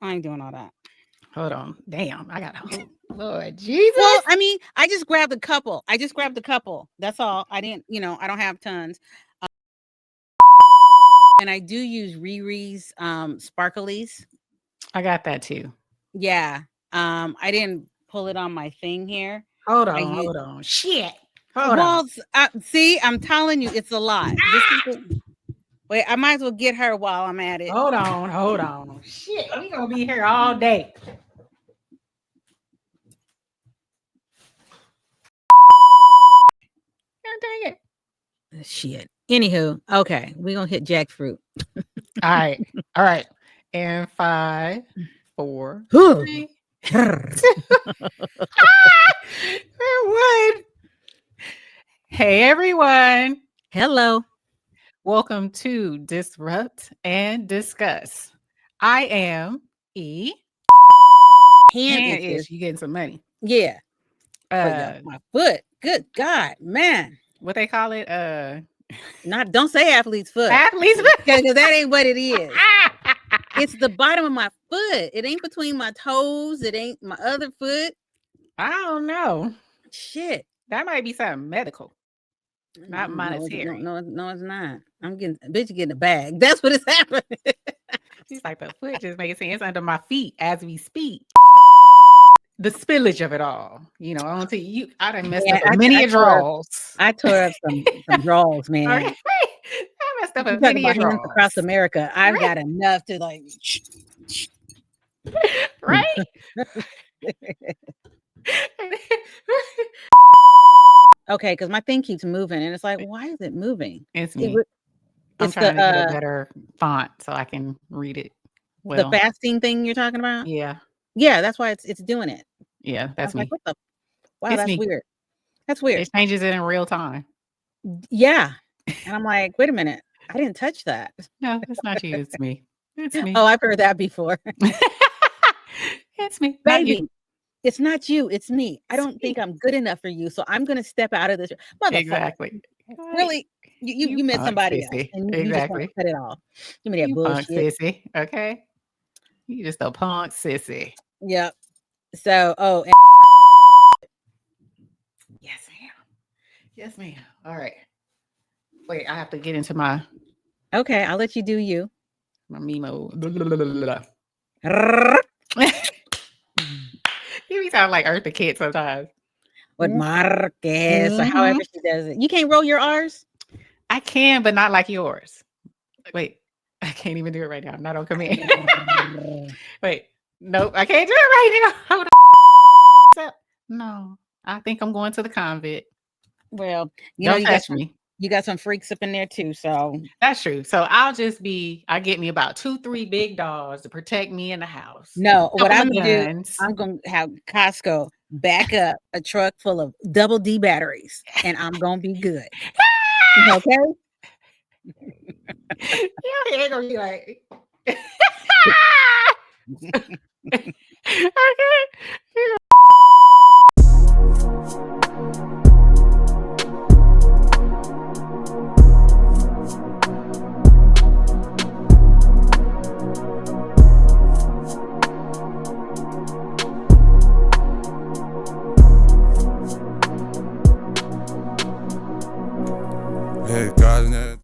I ain't doing all that. Hold on. Damn, I got to. Lord Jesus. Well, I mean, I just grabbed a couple. That's all. I didn't, I don't have tons. And I do use Riri's sparklies. I got that too. Yeah. I didn't pull it on my thing here. Hold on. Shit. Hold on. See, I'm telling you, it's a lot. Wait, I might as well get her while I'm at it. Hold on. Shit, we gonna be here all day. Dang it. Shit. Anywho, okay, we're gonna hit jackfruit. All right. And 5, 4, 3, 2, 1. Hey everyone. Hello. Welcome to Disrupt and Discuss. I am E. Hand is you getting some money. Yeah. My foot. Good God, man. What they call it? Don't say athlete's foot. Athlete's foot. Because that ain't what it is. It's the bottom of my foot. It ain't between my toes. It ain't my other foot. I don't know. Shit. That might be something medical. Not monetary. No, it's not. Bitch getting a bag. That's what it's happening. She's like, the foot just makes sense under my feet as we speak. The spillage of it all. I don't tell you, I done messed up many draws. I tore up some draws, man. I messed up many draws across America. I've got enough to like right. Okay, because my thing keeps moving, and it's like, why is it moving? It's me. I'm trying to get a better font so I can read it well. The fasting thing you're talking about? Yeah. Yeah, that's why it's doing it. Yeah, that's me. Like, that's weird. That's weird. It changes it in real time. Yeah. And I'm like, wait a minute. I didn't touch that. No, it's not you. It's me. It's me. Oh, I've heard that before. It's me. Baby. It's not you. It's me. I don't think I'm good enough for you. So I'm going to step out of this. Exactly. Really? You met somebody else. And you just want to cut it off. Give me that bullshit. Punk sissy. Okay. You just a punk sissy. Yep. So, yes, ma'am. Yes, ma'am. All right. Wait, I have to get into my. Okay, I'll let you do you. My me mode. You sound like Eartha Kitt sometimes. What Marquez or however she does it. You can't roll your R's? I can, but not like yours. Wait, I can't even do it right now. I'm not on command. Wait, nope, I can't do it right now. Hold on. No, I think I'm going to the convent. Well, don't touch me. You got some freaks up in there too, so that's true. So I get me about 2-3 big dogs to protect me in the house. No, what I'm gonna do, I'm gonna have Costco back up a truck full of double D batteries, and I'm gonna be good. Okay. Your head gonna be like. Okay. advertising it.